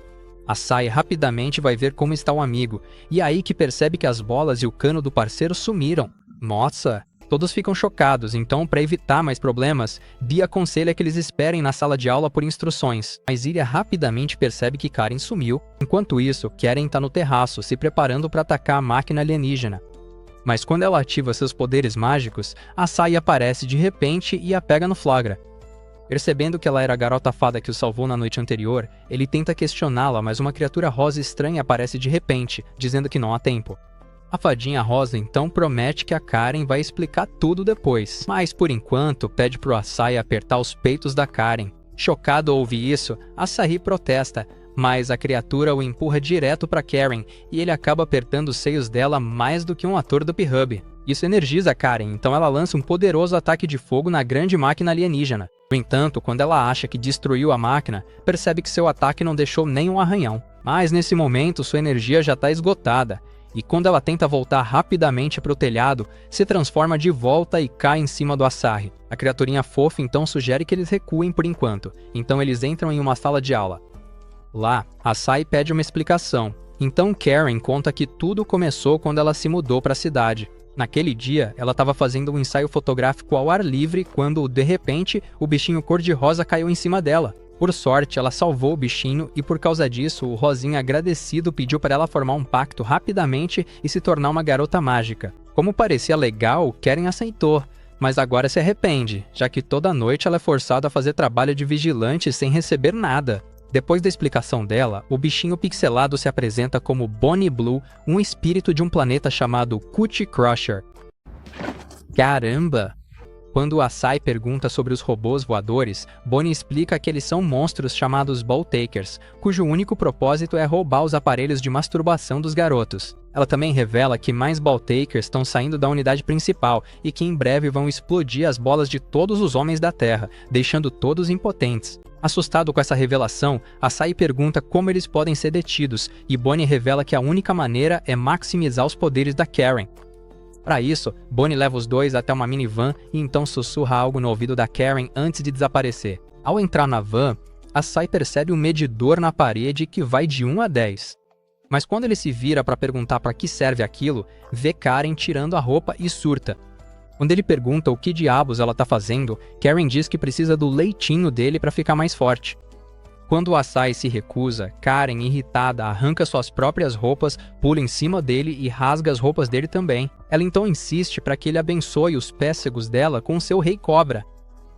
Asai rapidamente vai ver como está o amigo, e é aí que percebe que as bolas e o cano do parceiro sumiram. Nossa! Todos ficam chocados, então, para evitar mais problemas, Bi aconselha que eles esperem na sala de aula por instruções, mas Ilya rapidamente percebe que Karen sumiu. Enquanto isso, Karen está no terraço, se preparando para atacar a máquina alienígena. Mas quando ela ativa seus poderes mágicos, Asai aparece de repente e a pega no flagra. Percebendo que ela era a garota fada que o salvou na noite anterior, ele tenta questioná-la, mas uma criatura rosa estranha aparece de repente, dizendo que não há tempo. A fadinha rosa então promete que a Karen vai explicar tudo depois, mas por enquanto pede pro Asai apertar os peitos da Karen. Chocado ao ouvir isso, Asahi protesta, mas a criatura o empurra direto para Karen e ele acaba apertando os seios dela mais do que um ator do P-Hub. Isso energiza Karen, então ela lança um poderoso ataque de fogo na grande máquina alienígena. No entanto, quando ela acha que destruiu a máquina, percebe que seu ataque não deixou nem um arranhão. Mas nesse momento sua energia já está esgotada. e quando ela tenta voltar rapidamente para o telhado, se transforma de volta e cai em cima do Asahi. A criaturinha fofa então sugere que eles recuem por enquanto, então eles entram em uma sala de aula. Lá, Asahi pede uma explicação. Então Karen conta que tudo começou quando ela se mudou para a cidade. Naquele dia, ela estava fazendo um ensaio fotográfico ao ar livre quando, de repente, o bichinho cor-de-rosa caiu em cima dela. Por sorte, ela salvou o bichinho e por causa disso, o Rosinha agradecido pediu para ela formar um pacto rapidamente e se tornar uma garota mágica. Como parecia legal, Karen aceitou, mas agora se arrepende, já que toda noite ela é forçada a fazer trabalho de vigilante sem receber nada. Depois da explicação dela, o bichinho pixelado se apresenta como Bonnie Blue, um espírito de um planeta chamado Coochie Crusher. Caramba! Quando Asahi pergunta sobre os robôs voadores, Bonnie explica que eles são monstros chamados Ball Takers, cujo único propósito é roubar os aparelhos de masturbação dos garotos. Ela também revela que mais Ball Takers estão saindo da unidade principal e que em breve vão explodir as bolas de todos os homens da Terra, deixando todos impotentes. Assustado com essa revelação, Asahi pergunta como eles podem ser detidos e Bonnie revela que a única maneira é maximizar os poderes da Karen. Para isso, Bonnie leva os dois até uma minivan e então sussurra algo no ouvido da Karen antes de desaparecer. Ao entrar na van, Asahi percebe um medidor na parede que vai de 1 a 10. Mas quando ele se vira para perguntar para que serve aquilo, vê Karen tirando a roupa e surta. Quando ele pergunta o que diabos ela está fazendo, Karen diz que precisa do leitinho dele para ficar mais forte. Quando Asahi se recusa, Karen, irritada, arranca suas próprias roupas, pula em cima dele e rasga as roupas dele também. Ela então insiste para que ele abençoe os pêssegos dela com seu rei cobra.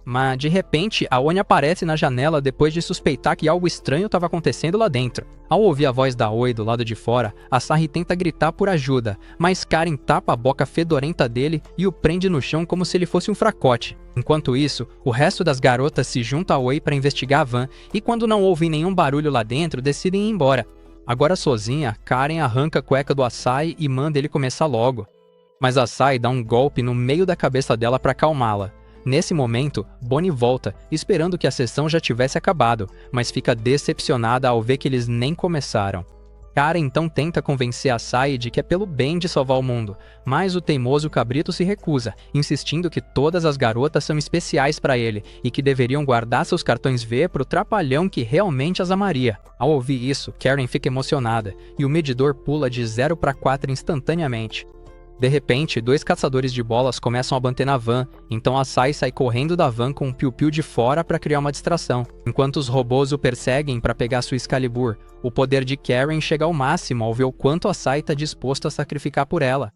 Mas, de repente, a Oni aparece na janela depois de suspeitar que algo estranho estava acontecendo lá dentro. Ao ouvir a voz da Oi do lado de fora, Asahi tenta gritar por ajuda, mas Karen tapa a boca fedorenta dele e o prende no chão como se ele fosse um fracote. Enquanto isso, o resto das garotas se junta a Oi para investigar a van e quando não ouvem nenhum barulho lá dentro, decidem ir embora. Agora sozinha, Karen arranca a cueca do Asahi e manda ele começar logo. Mas Asahi dá um golpe no meio da cabeça dela para acalmá-la. Nesse momento, Bonnie volta, esperando que a sessão já tivesse acabado, mas fica decepcionada ao ver que eles nem começaram. Karen então tenta convencer Asahi de que é pelo bem de salvar o mundo, mas o teimoso cabrito se recusa, insistindo que todas as garotas são especiais para ele e que deveriam guardar seus cartões V pro trapalhão que realmente as amaria. Ao ouvir isso, Karen fica emocionada e o medidor pula de 0 para 4 instantaneamente. De repente, 2 caçadores de bolas começam a bater na van, então Asahi sai correndo da van com um piu-piu de fora para criar uma distração. Enquanto os robôs o perseguem para pegar sua Excalibur, o poder de Karen chega ao máximo ao ver o quanto Asahi está disposto a sacrificar por ela.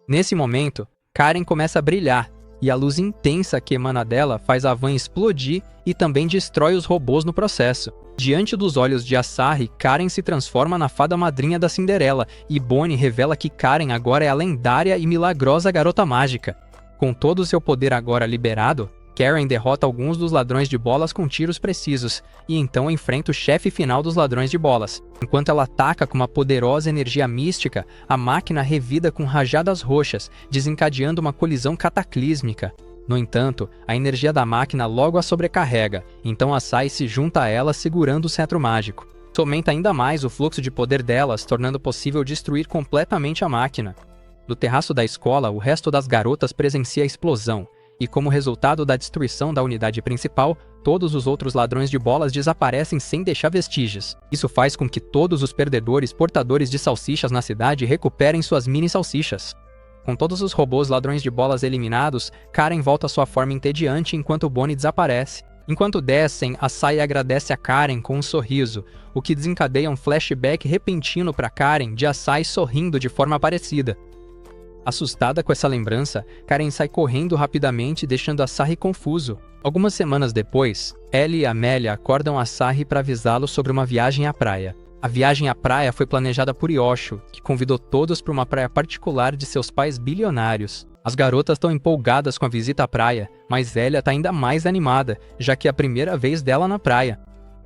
Nesse momento, Karen começa a brilhar, e a luz intensa que emana dela faz a van explodir e também destrói os robôs no processo. Diante dos olhos de Asahi, Karen se transforma na fada madrinha da Cinderela e Bonnie revela que Karen agora é a lendária e milagrosa garota mágica. Com todo o seu poder agora liberado, Karen derrota alguns dos ladrões de bolas com tiros precisos e então enfrenta o chefe final dos ladrões de bolas. Enquanto ela ataca com uma poderosa energia mística, a máquina revida com rajadas roxas, desencadeando uma colisão cataclísmica. No entanto, a energia da máquina logo a sobrecarrega, então Asahi se junta a ela segurando o cetro mágico. Isso aumenta ainda mais o fluxo de poder delas, tornando possível destruir completamente a máquina. No terraço da escola, o resto das garotas presencia a explosão, e como resultado da destruição da unidade principal, todos os outros ladrões de bolas desaparecem sem deixar vestígios. Isso faz com que todos os perdedores portadores de salsichas na cidade recuperem suas mini salsichas. Com todos os robôs ladrões de bolas eliminados, Karen volta à sua forma entediante enquanto Bonnie desaparece. Enquanto descem, Asahi agradece a Karen com um sorriso, o que desencadeia um flashback repentino para Karen de Asahi sorrindo de forma parecida. Assustada com essa lembrança, Karen sai correndo rapidamente, deixando Asahi confuso. Algumas semanas depois, Ellie e Amélia acordam Asahi para avisá-lo sobre uma viagem à praia. A viagem à praia foi planejada por Yosho, que convidou todos para uma praia particular de seus pais bilionários. As garotas estão empolgadas com a visita à praia, mas Elia está ainda mais animada, já que é a primeira vez dela na praia.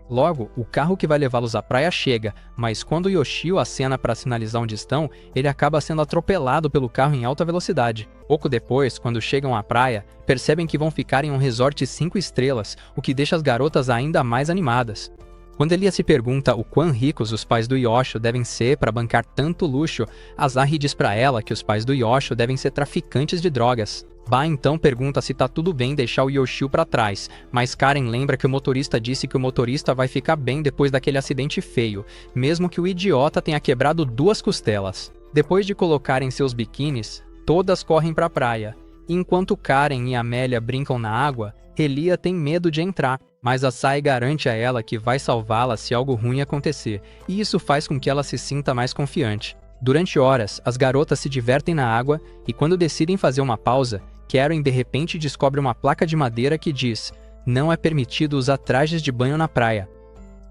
Logo, o carro que vai levá-los à praia chega, mas quando Yoshio acena para sinalizar onde estão, ele acaba sendo atropelado pelo carro em alta velocidade. Pouco depois, quando chegam à praia, percebem que vão ficar em um resort 5 estrelas, o que deixa as garotas ainda mais animadas. Quando Elia se pergunta o quão ricos os pais do Yosho devem ser para bancar tanto luxo, Asahi diz para ela que os pais do Yosho devem ser traficantes de drogas. Ba então pergunta se tá tudo bem deixar o Yoshio para trás, mas Karen lembra que o motorista disse que o motorista vai ficar bem depois daquele acidente feio, mesmo que o idiota tenha quebrado 2 costelas. Depois de colocarem seus biquínis, todas correm para a praia. Enquanto Karen e Amélia brincam na água, Elia tem medo de entrar, mas Asahi garante a ela que vai salvá-la se algo ruim acontecer, e isso faz com que ela se sinta mais confiante. Durante horas, as garotas se divertem na água, e quando decidem fazer uma pausa, Karen de repente descobre uma placa de madeira que diz: "Não é permitido usar trajes de banho na praia".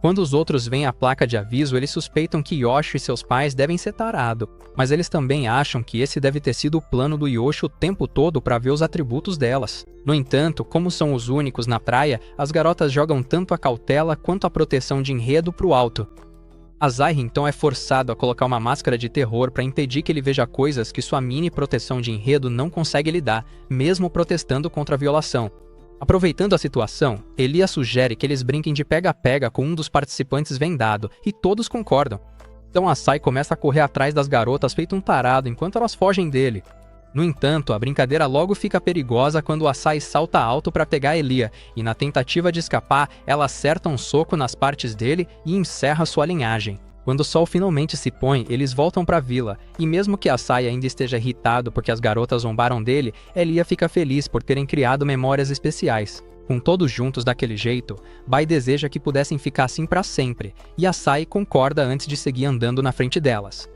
Quando os outros veem a placa de aviso, eles suspeitam que Yosho e seus pais devem ser tarados, mas eles também acham que esse deve ter sido o plano do Yosho o tempo todo para ver os atributos delas. No entanto, como são os únicos na praia, as garotas jogam tanto a cautela quanto a proteção de enredo pro alto. Asahi então é forçado a colocar uma máscara de terror para impedir que ele veja coisas que sua mini proteção de enredo não consegue lidar, mesmo protestando contra a violação. Aproveitando a situação, Elia sugere que eles brinquem de pega-pega com um dos participantes vendado, e todos concordam. Então Asahi começa a correr atrás das garotas feito um tarado enquanto elas fogem dele. No entanto, a brincadeira logo fica perigosa quando Asahi salta alto para pegar Elia, e na tentativa de escapar, ela acerta um soco nas partes dele e encerra sua linhagem. Quando o sol finalmente se põe, eles voltam para a vila, e mesmo que Asahi ainda esteja irritado porque as garotas zombaram dele, Elia fica feliz por terem criado memórias especiais. Com todos juntos daquele jeito, Bai deseja que pudessem ficar assim para sempre, e Asahi concorda antes de seguir andando na frente delas.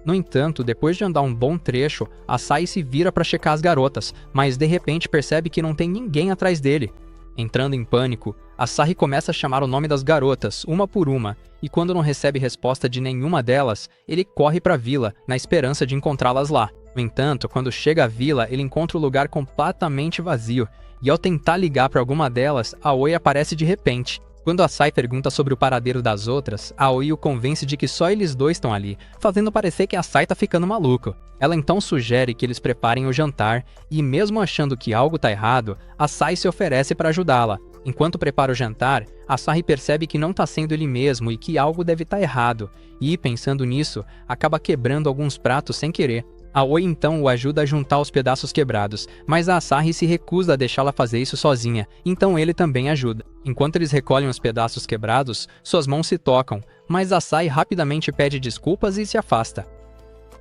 No entanto, depois de andar um bom trecho, Asahi se vira para checar as garotas, mas de repente percebe que não tem ninguém atrás dele. Entrando em pânico, Asahi começa a chamar o nome das garotas, uma por uma, e quando não recebe resposta de nenhuma delas, ele corre para a vila, na esperança de encontrá-las lá. No entanto, quando chega à vila, ele encontra o lugar completamente vazio, e ao tentar ligar para alguma delas, Aoi aparece de repente. Quando Asahi pergunta sobre o paradeiro das outras, Aoi o convence de que só eles dois estão ali, fazendo parecer que Asahi tá ficando maluco. Ela então sugere que eles preparem o jantar, e mesmo achando que algo tá errado, Asahi se oferece para ajudá-la. Enquanto prepara o jantar, Asahi percebe que não tá sendo ele mesmo e que algo deve estar errado, e, pensando nisso, acaba quebrando alguns pratos sem querer. Aoi então o ajuda a juntar os pedaços quebrados, mas a Asahi se recusa a deixá-la fazer isso sozinha, então ele também ajuda. Enquanto eles recolhem os pedaços quebrados, suas mãos se tocam, mas Asahi rapidamente pede desculpas e se afasta.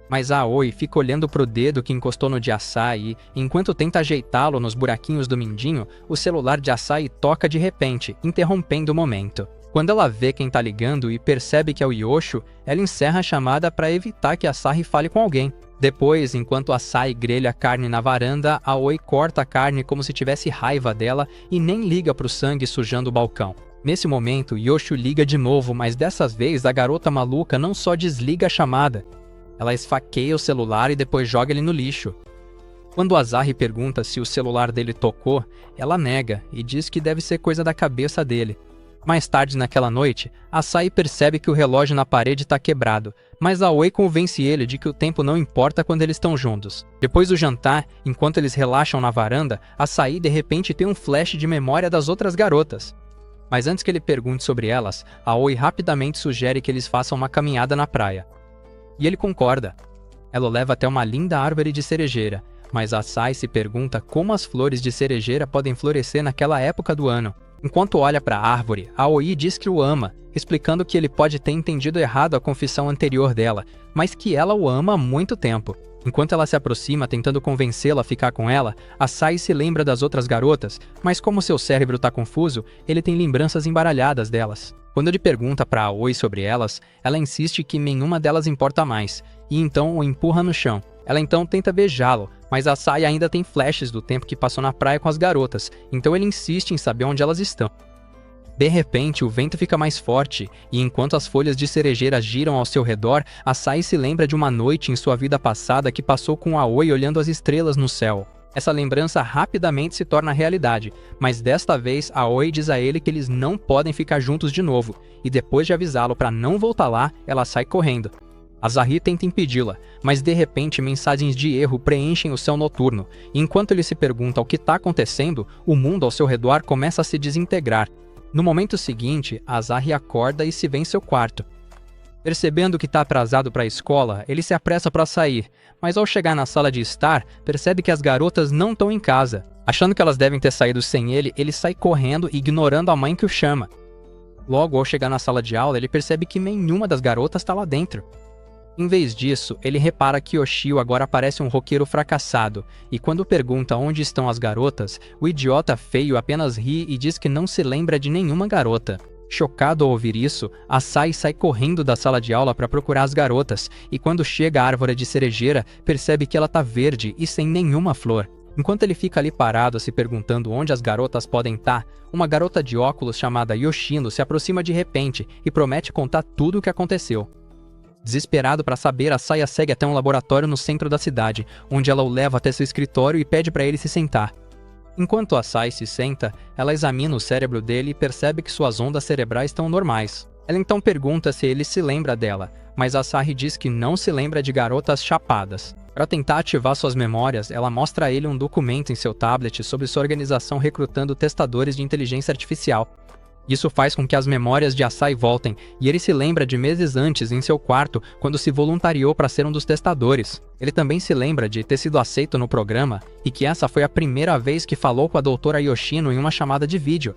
Mas a Aoi fica olhando pro dedo que encostou no de Asahi e, enquanto tenta ajeitá-lo nos buraquinhos do mindinho, o celular de Asahi toca de repente, interrompendo o momento. Quando ela vê quem tá ligando e percebe que é o Yosho, ela encerra a chamada para evitar que Asahi fale com alguém. Depois, enquanto Asahi grelha a carne na varanda, Aoi corta a carne como se tivesse raiva dela e nem liga pro sangue sujando o balcão. Nesse momento, Yosho liga de novo, mas dessa vez a garota maluca não só desliga a chamada, ela esfaqueia o celular e depois joga ele no lixo. Quando Asahi pergunta se o celular dele tocou, ela nega e diz que deve ser coisa da cabeça dele. Mais tarde naquela noite, Asahi percebe que o relógio na parede está quebrado, mas Aoi convence ele de que o tempo não importa quando eles estão juntos. Depois do jantar, enquanto eles relaxam na varanda, Asahi de repente tem um flash de memória das outras garotas. Mas antes que ele pergunte sobre elas, Aoi rapidamente sugere que eles façam uma caminhada na praia. E ele concorda. Ela o leva até uma linda árvore de cerejeira, mas Asahi se pergunta como as flores de cerejeira podem florescer naquela época do ano. Enquanto olha para a árvore, Aoi diz que o ama, explicando que ele pode ter entendido errado a confissão anterior dela, mas que ela o ama há muito tempo. Enquanto ela se aproxima tentando convencê-la a ficar com ela, Asahi se lembra das outras garotas, mas como seu cérebro está confuso, ele tem lembranças embaralhadas delas. Quando ele pergunta para Aoi sobre elas, ela insiste que nenhuma delas importa mais, e então o empurra no chão. Ela então tenta beijá-lo, mas Asahi ainda tem flashes do tempo que passou na praia com as garotas, então ele insiste em saber onde elas estão. De repente, o vento fica mais forte, e enquanto as folhas de cerejeira giram ao seu redor, Asahi se lembra de uma noite em sua vida passada que passou com Aoi olhando as estrelas no céu. Essa lembrança rapidamente se torna realidade, mas desta vez Aoi diz a ele que eles não podem ficar juntos de novo, e depois de avisá-lo para não voltar lá, ela sai correndo. Asahi tenta impedi-la, mas de repente mensagens de erro preenchem o céu noturno, e enquanto ele se pergunta o que está acontecendo, o mundo ao seu redor começa a se desintegrar. No momento seguinte, Asahi acorda e se vê em seu quarto. Percebendo que está atrasado para a escola, ele se apressa para sair, mas ao chegar na sala de estar, percebe que as garotas não estão em casa. Achando que elas devem ter saído sem ele, ele sai correndo, ignorando a mãe que o chama. Logo, ao chegar na sala de aula, ele percebe que nenhuma das garotas está lá dentro. Em vez disso, ele repara que Yoshio agora parece um roqueiro fracassado, e quando pergunta onde estão as garotas, o idiota feio apenas ri e diz que não se lembra de nenhuma garota. Chocado ao ouvir isso, Asahi sai correndo da sala de aula para procurar as garotas, e quando chega à árvore de cerejeira, percebe que ela está verde e sem nenhuma flor. Enquanto ele fica ali parado se perguntando onde as garotas podem estar, uma garota de óculos chamada Yoshino se aproxima de repente e promete contar tudo o que aconteceu. Desesperado para saber, Asahi a segue até um laboratório no centro da cidade, onde ela o leva até seu escritório e pede para ele se sentar. Enquanto Asahi se senta, ela examina o cérebro dele e percebe que suas ondas cerebrais estão normais. Ela então pergunta se ele se lembra dela, mas Asahi diz que não se lembra de garotas chapadas. Para tentar ativar suas memórias, ela mostra a ele um documento em seu tablet sobre sua organização recrutando testadores de inteligência artificial. Isso faz com que as memórias de Asahi voltem, e ele se lembra de meses antes em seu quarto, quando se voluntariou para ser um dos testadores. Ele também se lembra de ter sido aceito no programa, e que essa foi a primeira vez que falou com a doutora Yoshino em uma chamada de vídeo.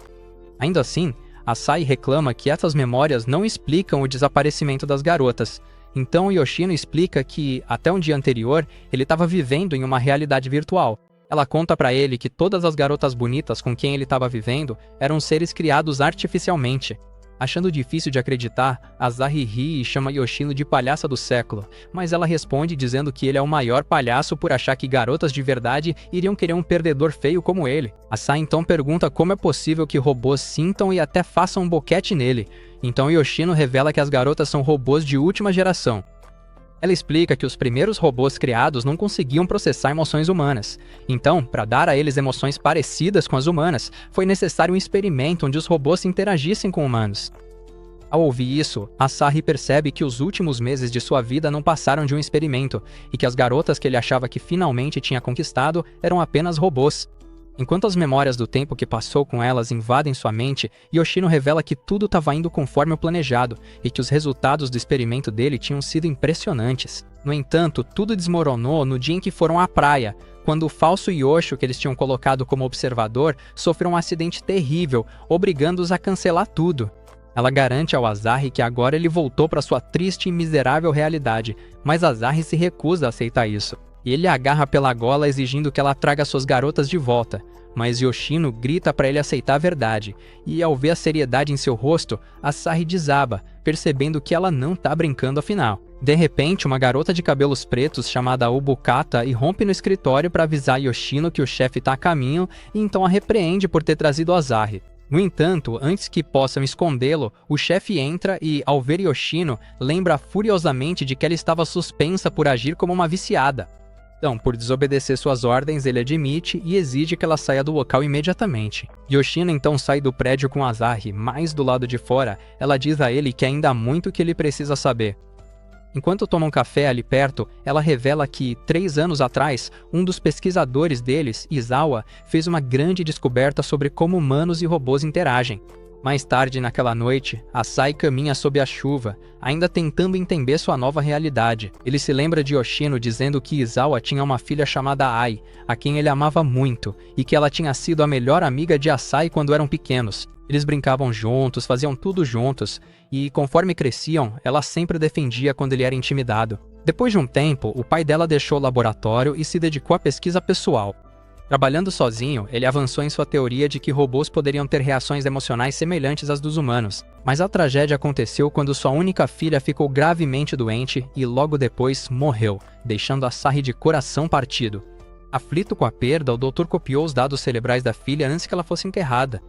Ainda assim, Asahi reclama que essas memórias não explicam o desaparecimento das garotas. Então Yoshino explica que, até um dia anterior, ele estava vivendo em uma realidade virtual. Ela conta para ele que todas as garotas bonitas com quem ele estava vivendo eram seres criados artificialmente. Achando difícil de acreditar, Asahi ri e chama Yoshino de palhaça do século, mas ela responde dizendo que ele é o maior palhaço por achar que garotas de verdade iriam querer um perdedor feio como ele. Asahi então pergunta como é possível que robôs sintam e até façam um boquete nele. Então Yoshino revela que as garotas são robôs de última geração. Ela explica que os primeiros robôs criados não conseguiam processar emoções humanas. Então, para dar a eles emoções parecidas com as humanas, foi necessário um experimento onde os robôs interagissem com humanos. Ao ouvir isso, Asahi percebe que os últimos meses de sua vida não passaram de um experimento, e que as garotas que ele achava que finalmente tinha conquistado eram apenas robôs. Enquanto as memórias do tempo que passou com elas invadem sua mente, Yoshino revela que tudo estava indo conforme o planejado e que os resultados do experimento dele tinham sido impressionantes. No entanto, tudo desmoronou no dia em que foram à praia, quando o falso Yosho que eles tinham colocado como observador sofreu um acidente terrível, obrigando-os a cancelar tudo. Ela garante ao Asahi que agora ele voltou para sua triste e miserável realidade, mas Asahi se recusa a aceitar isso. E ele a agarra pela gola exigindo que ela traga suas garotas de volta, mas Yoshino grita para ele aceitar a verdade, e ao ver a seriedade em seu rosto, Asahi desaba, percebendo que ela não tá brincando afinal. De repente, uma garota de cabelos pretos chamada Obukata irrompe no escritório para avisar Yoshino que o chefe tá a caminho e então a repreende por ter trazido Asahi. No entanto, antes que possam escondê-lo, o chefe entra e, ao ver Yoshino, lembra furiosamente de que ela estava suspensa por agir como uma viciada. Então, por desobedecer suas ordens, ele admite e exige que ela saia do local imediatamente. Yoshino então sai do prédio com Asahi, mas do lado de fora, ela diz a ele que ainda há muito que ele precisa saber. Enquanto tomam um café ali perto, ela revela que, 3 anos atrás, um dos pesquisadores deles, Izawa, fez uma grande descoberta sobre como humanos e robôs interagem. Mais tarde naquela noite, Asahi caminha sob a chuva, ainda tentando entender sua nova realidade. Ele se lembra de Yoshino dizendo que Izawa tinha uma filha chamada Ai, a quem ele amava muito, e que ela tinha sido a melhor amiga de Asahi quando eram pequenos. Eles brincavam juntos, faziam tudo juntos, e conforme cresciam, ela sempre defendia quando ele era intimidado. Depois de um tempo, o pai dela deixou o laboratório e se dedicou à pesquisa pessoal. Trabalhando sozinho, ele avançou em sua teoria de que robôs poderiam ter reações emocionais semelhantes às dos humanos. Mas a tragédia aconteceu quando sua única filha ficou gravemente doente e logo depois morreu, deixando Asahi de coração partido. Aflito com a perda, o doutor copiou os dados cerebrais da filha antes que ela fosse enterrada.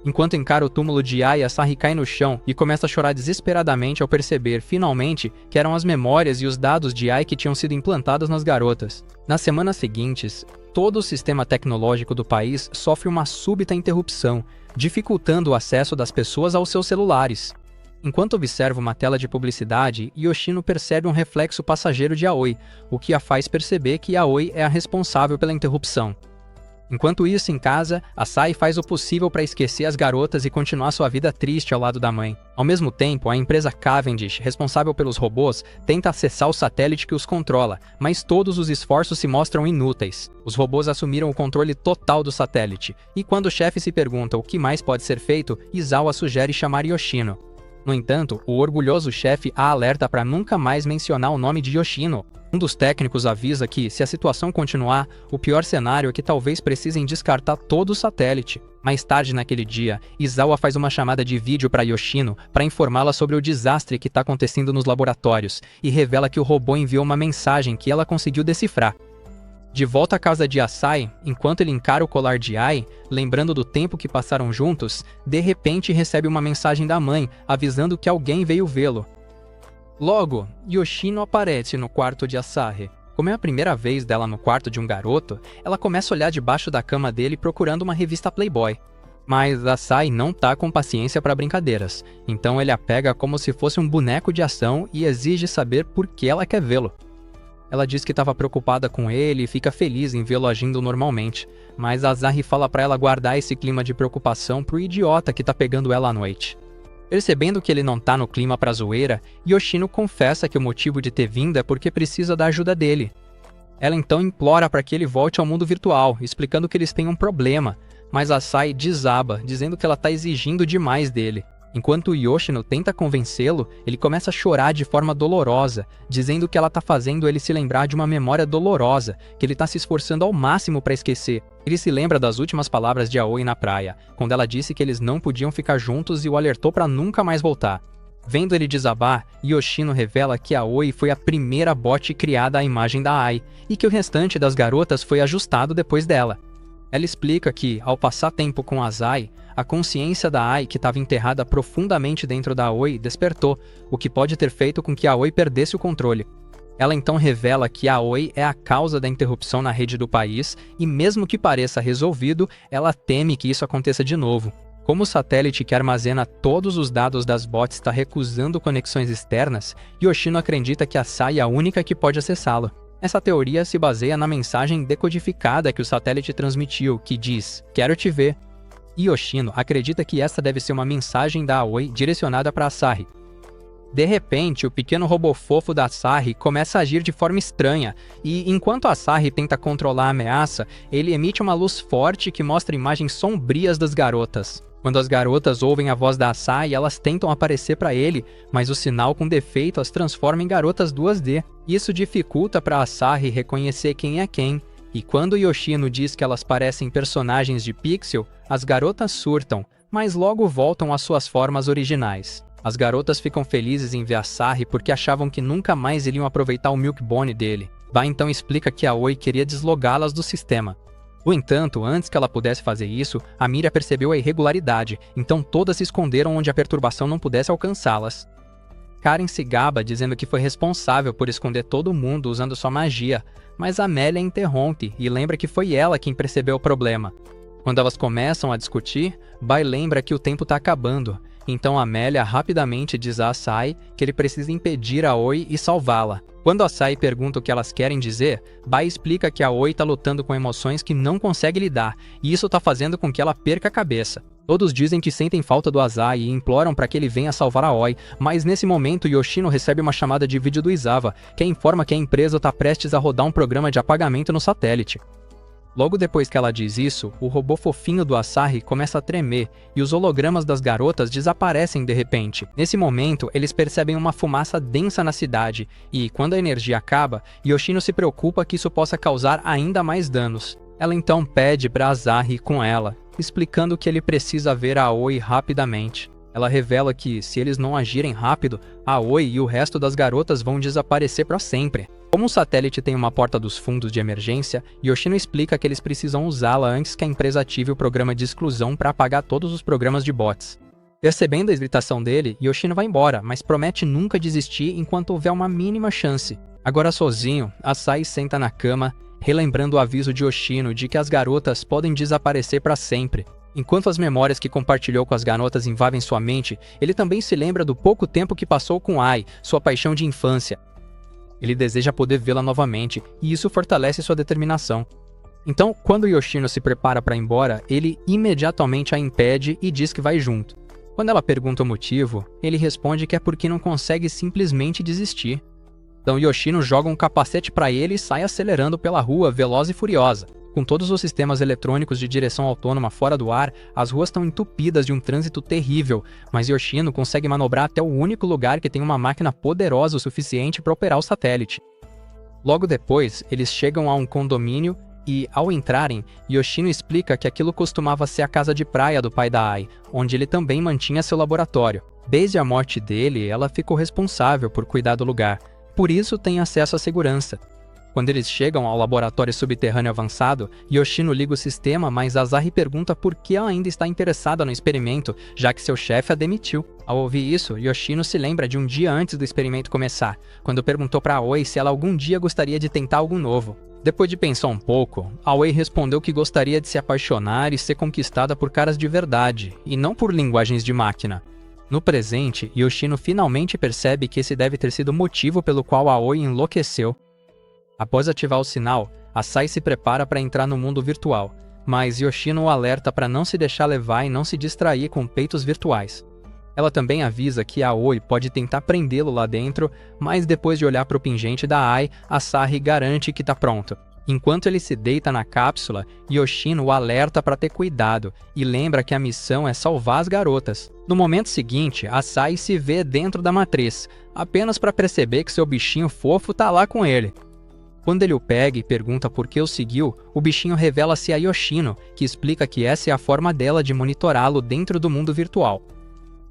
Enquanto encara o túmulo de Ai, Asahi cai no chão e começa a chorar desesperadamente ao perceber, finalmente, que eram as memórias e os dados de Ai que tinham sido implantados nas garotas. Nas semanas seguintes, todo o sistema tecnológico do país sofre uma súbita interrupção, dificultando o acesso das pessoas aos seus celulares. Enquanto observa uma tela de publicidade, Yoshino percebe um reflexo passageiro de Aoi, o que a faz perceber que Aoi é a responsável pela interrupção. Enquanto isso, em casa, Asahi faz o possível para esquecer as garotas e continuar sua vida triste ao lado da mãe. Ao mesmo tempo, a empresa Cavendish, responsável pelos robôs, tenta acessar o satélite que os controla, mas todos os esforços se mostram inúteis. Os robôs assumiram o controle total do satélite, e quando o chefe se pergunta o que mais pode ser feito, Izawa sugere chamar Yoshino. No entanto, o orgulhoso chefe a alerta para nunca mais mencionar o nome de Yoshino. Um dos técnicos avisa que, se a situação continuar, o pior cenário é que talvez precisem descartar todo o satélite. Mais tarde naquele dia, Izawa faz uma chamada de vídeo para Yoshino para informá-la sobre o desastre que está acontecendo nos laboratórios e revela que o robô enviou uma mensagem que ela conseguiu decifrar. De volta à casa de Asahi, enquanto ele encara o colar de Ai, lembrando do tempo que passaram juntos, de repente recebe uma mensagem da mãe avisando que alguém veio vê-lo. Logo, Yoshino aparece no quarto de Asahi. Como é a primeira vez dela no quarto de um garoto, ela começa a olhar debaixo da cama dele procurando uma revista Playboy. Mas Asahi não tá com paciência para brincadeiras, então ele a pega como se fosse um boneco de ação e exige saber por que ela quer vê-lo. Ela diz que estava preocupada com ele e fica feliz em vê-lo agindo normalmente, mas Asahi fala para ela guardar esse clima de preocupação pro idiota que tá pegando ela à noite. Percebendo que ele não tá no clima pra zoeira, Yoshino confessa que o motivo de ter vindo é porque precisa da ajuda dele. Ela então implora para que ele volte ao mundo virtual, explicando que eles têm um problema, mas Asahi desaba, dizendo que ela tá exigindo demais dele. Enquanto Yoshino tenta convencê-lo, ele começa a chorar de forma dolorosa, dizendo que ela tá fazendo ele se lembrar de uma memória dolorosa, que ele tá se esforçando ao máximo para esquecer. Ele se lembra das últimas palavras de Aoi na praia, quando ela disse que eles não podiam ficar juntos e o alertou para nunca mais voltar. Vendo ele desabar, Yoshino revela que Aoi foi a primeira bot criada à imagem da Ai, e que o restante das garotas foi ajustado depois dela. Ela explica que, ao passar tempo com Asahi, a consciência da Ai, que estava enterrada profundamente dentro da Aoi, despertou, o que pode ter feito com que a Aoi perdesse o controle. Ela então revela que a Aoi é a causa da interrupção na rede do país e, mesmo que pareça resolvido, ela teme que isso aconteça de novo. Como o satélite que armazena todos os dados das bots está recusando conexões externas, Yoshino acredita que a Asahi é a única que pode acessá-lo. Essa teoria se baseia na mensagem decodificada que o satélite transmitiu, que diz, "Quero te ver". Yoshino acredita que essa deve ser uma mensagem da Aoi direcionada para Asahi. De repente, o pequeno robô fofo da Asahi começa a agir de forma estranha, e enquanto Asahi tenta controlar a ameaça, ele emite uma luz forte que mostra imagens sombrias das garotas. Quando as garotas ouvem a voz da Asahi, elas tentam aparecer para ele, mas o sinal com defeito as transforma em garotas 2D. Isso dificulta para Asahi reconhecer quem é quem, e quando Yoshino diz que elas parecem personagens de pixel, as garotas surtam, mas logo voltam às suas formas originais. As garotas ficam felizes em ver Asahi porque achavam que nunca mais iriam aproveitar o Milk Bone dele. Bai então explica que a Aoi queria deslogá-las do sistema. No entanto, antes que ela pudesse fazer isso, a Miria percebeu a irregularidade, então todas se esconderam onde a perturbação não pudesse alcançá-las. Karen se gaba dizendo que foi responsável por esconder todo mundo usando sua magia, mas Amélia interrompe e lembra que foi ela quem percebeu o problema. Quando elas começam a discutir, Bai lembra que o tempo está acabando, então Amélia rapidamente diz a Asahi que ele precisa impedir a Aoi e salvá-la. Quando a Asahi pergunta o que elas querem dizer, Bai explica que a Aoi está lutando com emoções que não consegue lidar, e isso está fazendo com que ela perca a cabeça. Todos dizem que sentem falta do Asahi e imploram para que ele venha salvar a Aoi, mas nesse momento Yoshino recebe uma chamada de vídeo do Izawa, que informa que a empresa está prestes a rodar um programa de apagamento no satélite. Logo depois que ela diz isso, o robô fofinho do Asahi começa a tremer e os hologramas das garotas desaparecem de repente. Nesse momento, eles percebem uma fumaça densa na cidade e, quando a energia acaba, Yoshino se preocupa que isso possa causar ainda mais danos. Ela então pede para Asahi ir com ela, explicando que ele precisa ver a Aoi rapidamente. Ela revela que, se eles não agirem rápido, a Aoi e o resto das garotas vão desaparecer para sempre. Como o satélite tem uma porta dos fundos de emergência, Yoshino explica que eles precisam usá-la antes que a empresa ative o programa de exclusão para apagar todos os programas de bots. Percebendo a irritação dele, Yoshino vai embora, mas promete nunca desistir enquanto houver uma mínima chance. Agora sozinho, Asahi senta na cama, relembrando o aviso de Yoshino de que as garotas podem desaparecer para sempre. Enquanto as memórias que compartilhou com as garotas invadem sua mente, ele também se lembra do pouco tempo que passou com Ai, sua paixão de infância. Ele deseja poder vê-la novamente, e isso fortalece sua determinação. Então, quando Yoshino se prepara para ir embora, ele imediatamente a impede e diz que vai junto. Quando ela pergunta o motivo, ele responde que é porque não consegue simplesmente desistir. Então Yoshino joga um capacete para ele e sai acelerando pela rua, veloz e furiosa. Com todos os sistemas eletrônicos de direção autônoma fora do ar, as ruas estão entupidas de um trânsito terrível, mas Yoshino consegue manobrar até o único lugar que tem uma máquina poderosa o suficiente para operar o satélite. Logo depois, eles chegam a um condomínio e, ao entrarem, Yoshino explica que aquilo costumava ser a casa de praia do pai da Ai, onde ele também mantinha seu laboratório. Desde a morte dele, ela ficou responsável por cuidar do lugar, por isso tem acesso à segurança. Quando eles chegam ao laboratório subterrâneo avançado, Yoshino liga o sistema, mas Asahi pergunta por que ela ainda está interessada no experimento, já que seu chefe a demitiu. Ao ouvir isso, Yoshino se lembra de um dia antes do experimento começar, quando perguntou para Aoi se ela algum dia gostaria de tentar algo novo. Depois de pensar um pouco, Aoi respondeu que gostaria de se apaixonar e ser conquistada por caras de verdade, e não por linguagens de máquina. No presente, Yoshino finalmente percebe que esse deve ter sido o motivo pelo qual Aoi enlouqueceu. Após ativar o sinal, Asai se prepara para entrar no mundo virtual, mas Yoshino o alerta para não se deixar levar e não se distrair com peitos virtuais. Ela também avisa que Aoi pode tentar prendê-lo lá dentro, mas depois de olhar para o pingente da Ai, Asahi garante que está pronto. Enquanto ele se deita na cápsula, Yoshino o alerta para ter cuidado e lembra que a missão é salvar as garotas. No momento seguinte, Asai se vê dentro da matriz, apenas para perceber que seu bichinho fofo está lá com ele. Quando ele o pega e pergunta por que o seguiu, o bichinho revela-se a Yoshino, que explica que essa é a forma dela de monitorá-lo dentro do mundo virtual.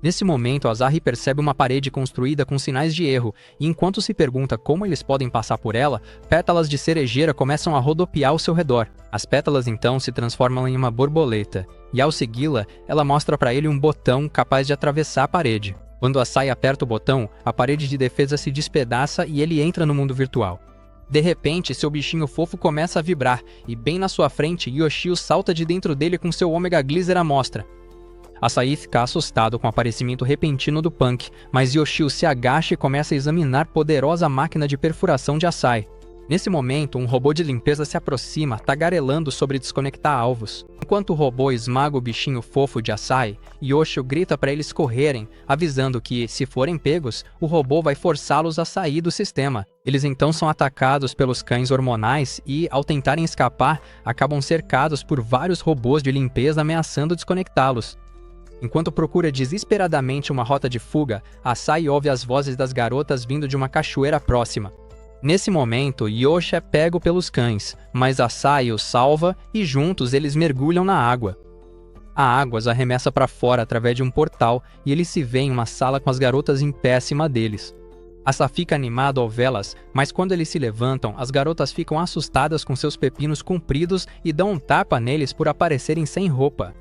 Nesse momento, Asahi percebe uma parede construída com sinais de erro, e enquanto se pergunta como eles podem passar por ela, pétalas de cerejeira começam a rodopiar ao seu redor. As pétalas então se transformam em uma borboleta, e ao segui-la, ela mostra para ele um botão capaz de atravessar a parede. Quando Asai aperta o botão, a parede de defesa se despedaça e ele entra no mundo virtual. De repente, seu bichinho fofo começa a vibrar, e bem na sua frente, Yoshio salta de dentro dele com seu Omega Glizer à mostra. Asai fica assustado com o aparecimento repentino do Punk, mas Yoshio se agacha e começa a examinar a poderosa máquina de perfuração de Asai. Nesse momento, um robô de limpeza se aproxima, tagarelando sobre desconectar alvos. Enquanto o robô esmaga o bichinho fofo de Asai, Yoshio grita para eles correrem, avisando que, se forem pegos, o robô vai forçá-los a sair do sistema. Eles então são atacados pelos cães hormonais e, ao tentarem escapar, acabam cercados por vários robôs de limpeza ameaçando desconectá-los. Enquanto procura desesperadamente uma rota de fuga, Asai ouve as vozes das garotas vindo de uma cachoeira próxima. Nesse momento, Yoshi é pego pelos cães, mas Asai o salva e juntos eles mergulham na água. A água os arremessa para fora através de um portal e ele se vê em uma sala com as garotas em pé acima deles. Asa fica animado ao vê-las, mas quando eles se levantam, as garotas ficam assustadas com seus pepinos compridos e dão um tapa neles por aparecerem sem roupa.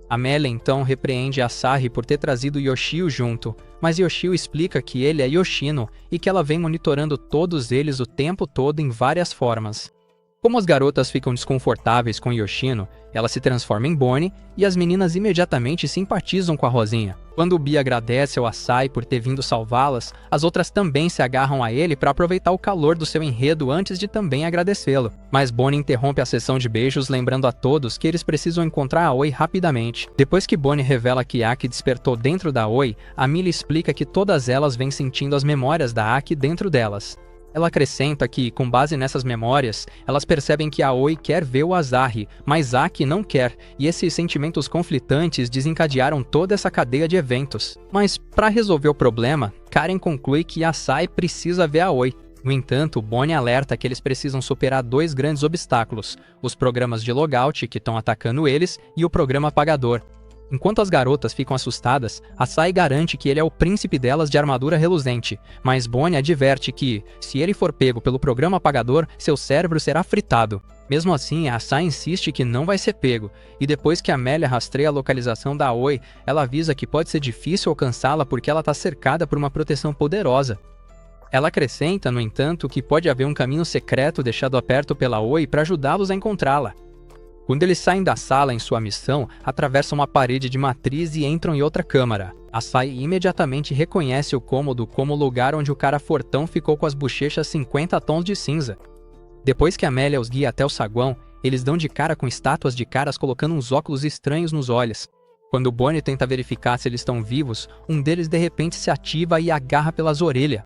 Amélia então repreende Asahi por ter trazido Yoshio junto, mas Yoshio explica que ele é Yoshino e que ela vem monitorando todos eles o tempo todo em várias formas. Como as garotas ficam desconfortáveis com Yoshino, ela se transforma em Bonnie e as meninas imediatamente simpatizam com a Rosinha. Quando o Bi agradece ao Asai por ter vindo salvá-las, as outras também se agarram a ele para aproveitar o calor do seu enredo antes de também agradecê-lo. Mas Bonnie interrompe a sessão de beijos, lembrando a todos que eles precisam encontrar a Oi rapidamente. Depois que Bonnie revela que Aki despertou dentro da Oi, a Millie explica que todas elas vêm sentindo as memórias da Aki dentro delas. Ela acrescenta que, com base nessas memórias, elas percebem que Aoi quer ver o Asahi, mas Aki não quer, e esses sentimentos conflitantes desencadearam toda essa cadeia de eventos. Mas, para resolver o problema, Karen conclui que Asai precisa ver Aoi. No entanto, Bonnie alerta que eles precisam superar dois grandes obstáculos, os programas de logout que estão atacando eles e o programa apagador. Enquanto as garotas ficam assustadas, Asai garante que ele é o príncipe delas de armadura reluzente, mas Bonnie adverte que, se ele for pego pelo programa apagador, seu cérebro será fritado. Mesmo assim, Asai insiste que não vai ser pego, e depois que Amélia rastreia a localização da Aoi, ela avisa que pode ser difícil alcançá-la porque ela está cercada por uma proteção poderosa. Ela acrescenta, no entanto, que pode haver um caminho secreto deixado aberto pela Aoi para ajudá-los a encontrá-la. Quando eles saem da sala em sua missão, atravessam uma parede de matriz e entram em outra câmara. Asai imediatamente reconhece o cômodo como o lugar onde o cara fortão ficou com as bochechas 50 tons de cinza. Depois que Amélia os guia até o saguão, Eles dão de cara com estátuas de caras colocando uns óculos estranhos nos olhos. Quando Bonnie tenta verificar se eles estão vivos, um deles de repente se ativa e agarra pelas orelhas.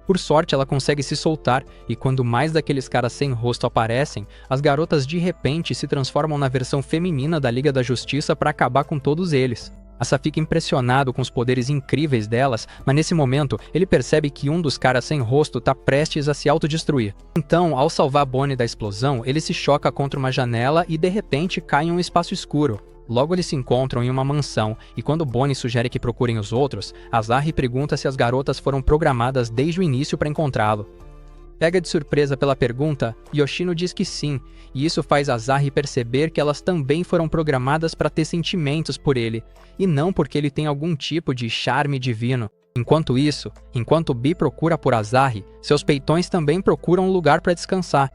Por sorte, ela consegue se soltar, e quando mais daqueles caras sem rosto aparecem, as garotas de repente se transformam na versão feminina da Liga da Justiça para acabar com todos eles. Asa fica impressionado com os poderes incríveis delas, mas nesse momento ele percebe que um dos caras sem rosto está prestes a se autodestruir. Então, ao salvar Bonnie da explosão, ele se choca contra uma janela e de repente cai em um espaço escuro. Logo eles se encontram em uma mansão, e quando Bonnie sugere que procurem os outros, Azari pergunta se as garotas foram programadas desde o início para encontrá-lo. Pega de surpresa pela pergunta, Yoshino diz que sim, e isso faz Azari perceber que elas também foram programadas para ter sentimentos por ele, e não porque ele tem algum tipo de charme divino. Enquanto isso, enquanto Bi procura por Azari, seus peitões também procuram um lugar para descansar.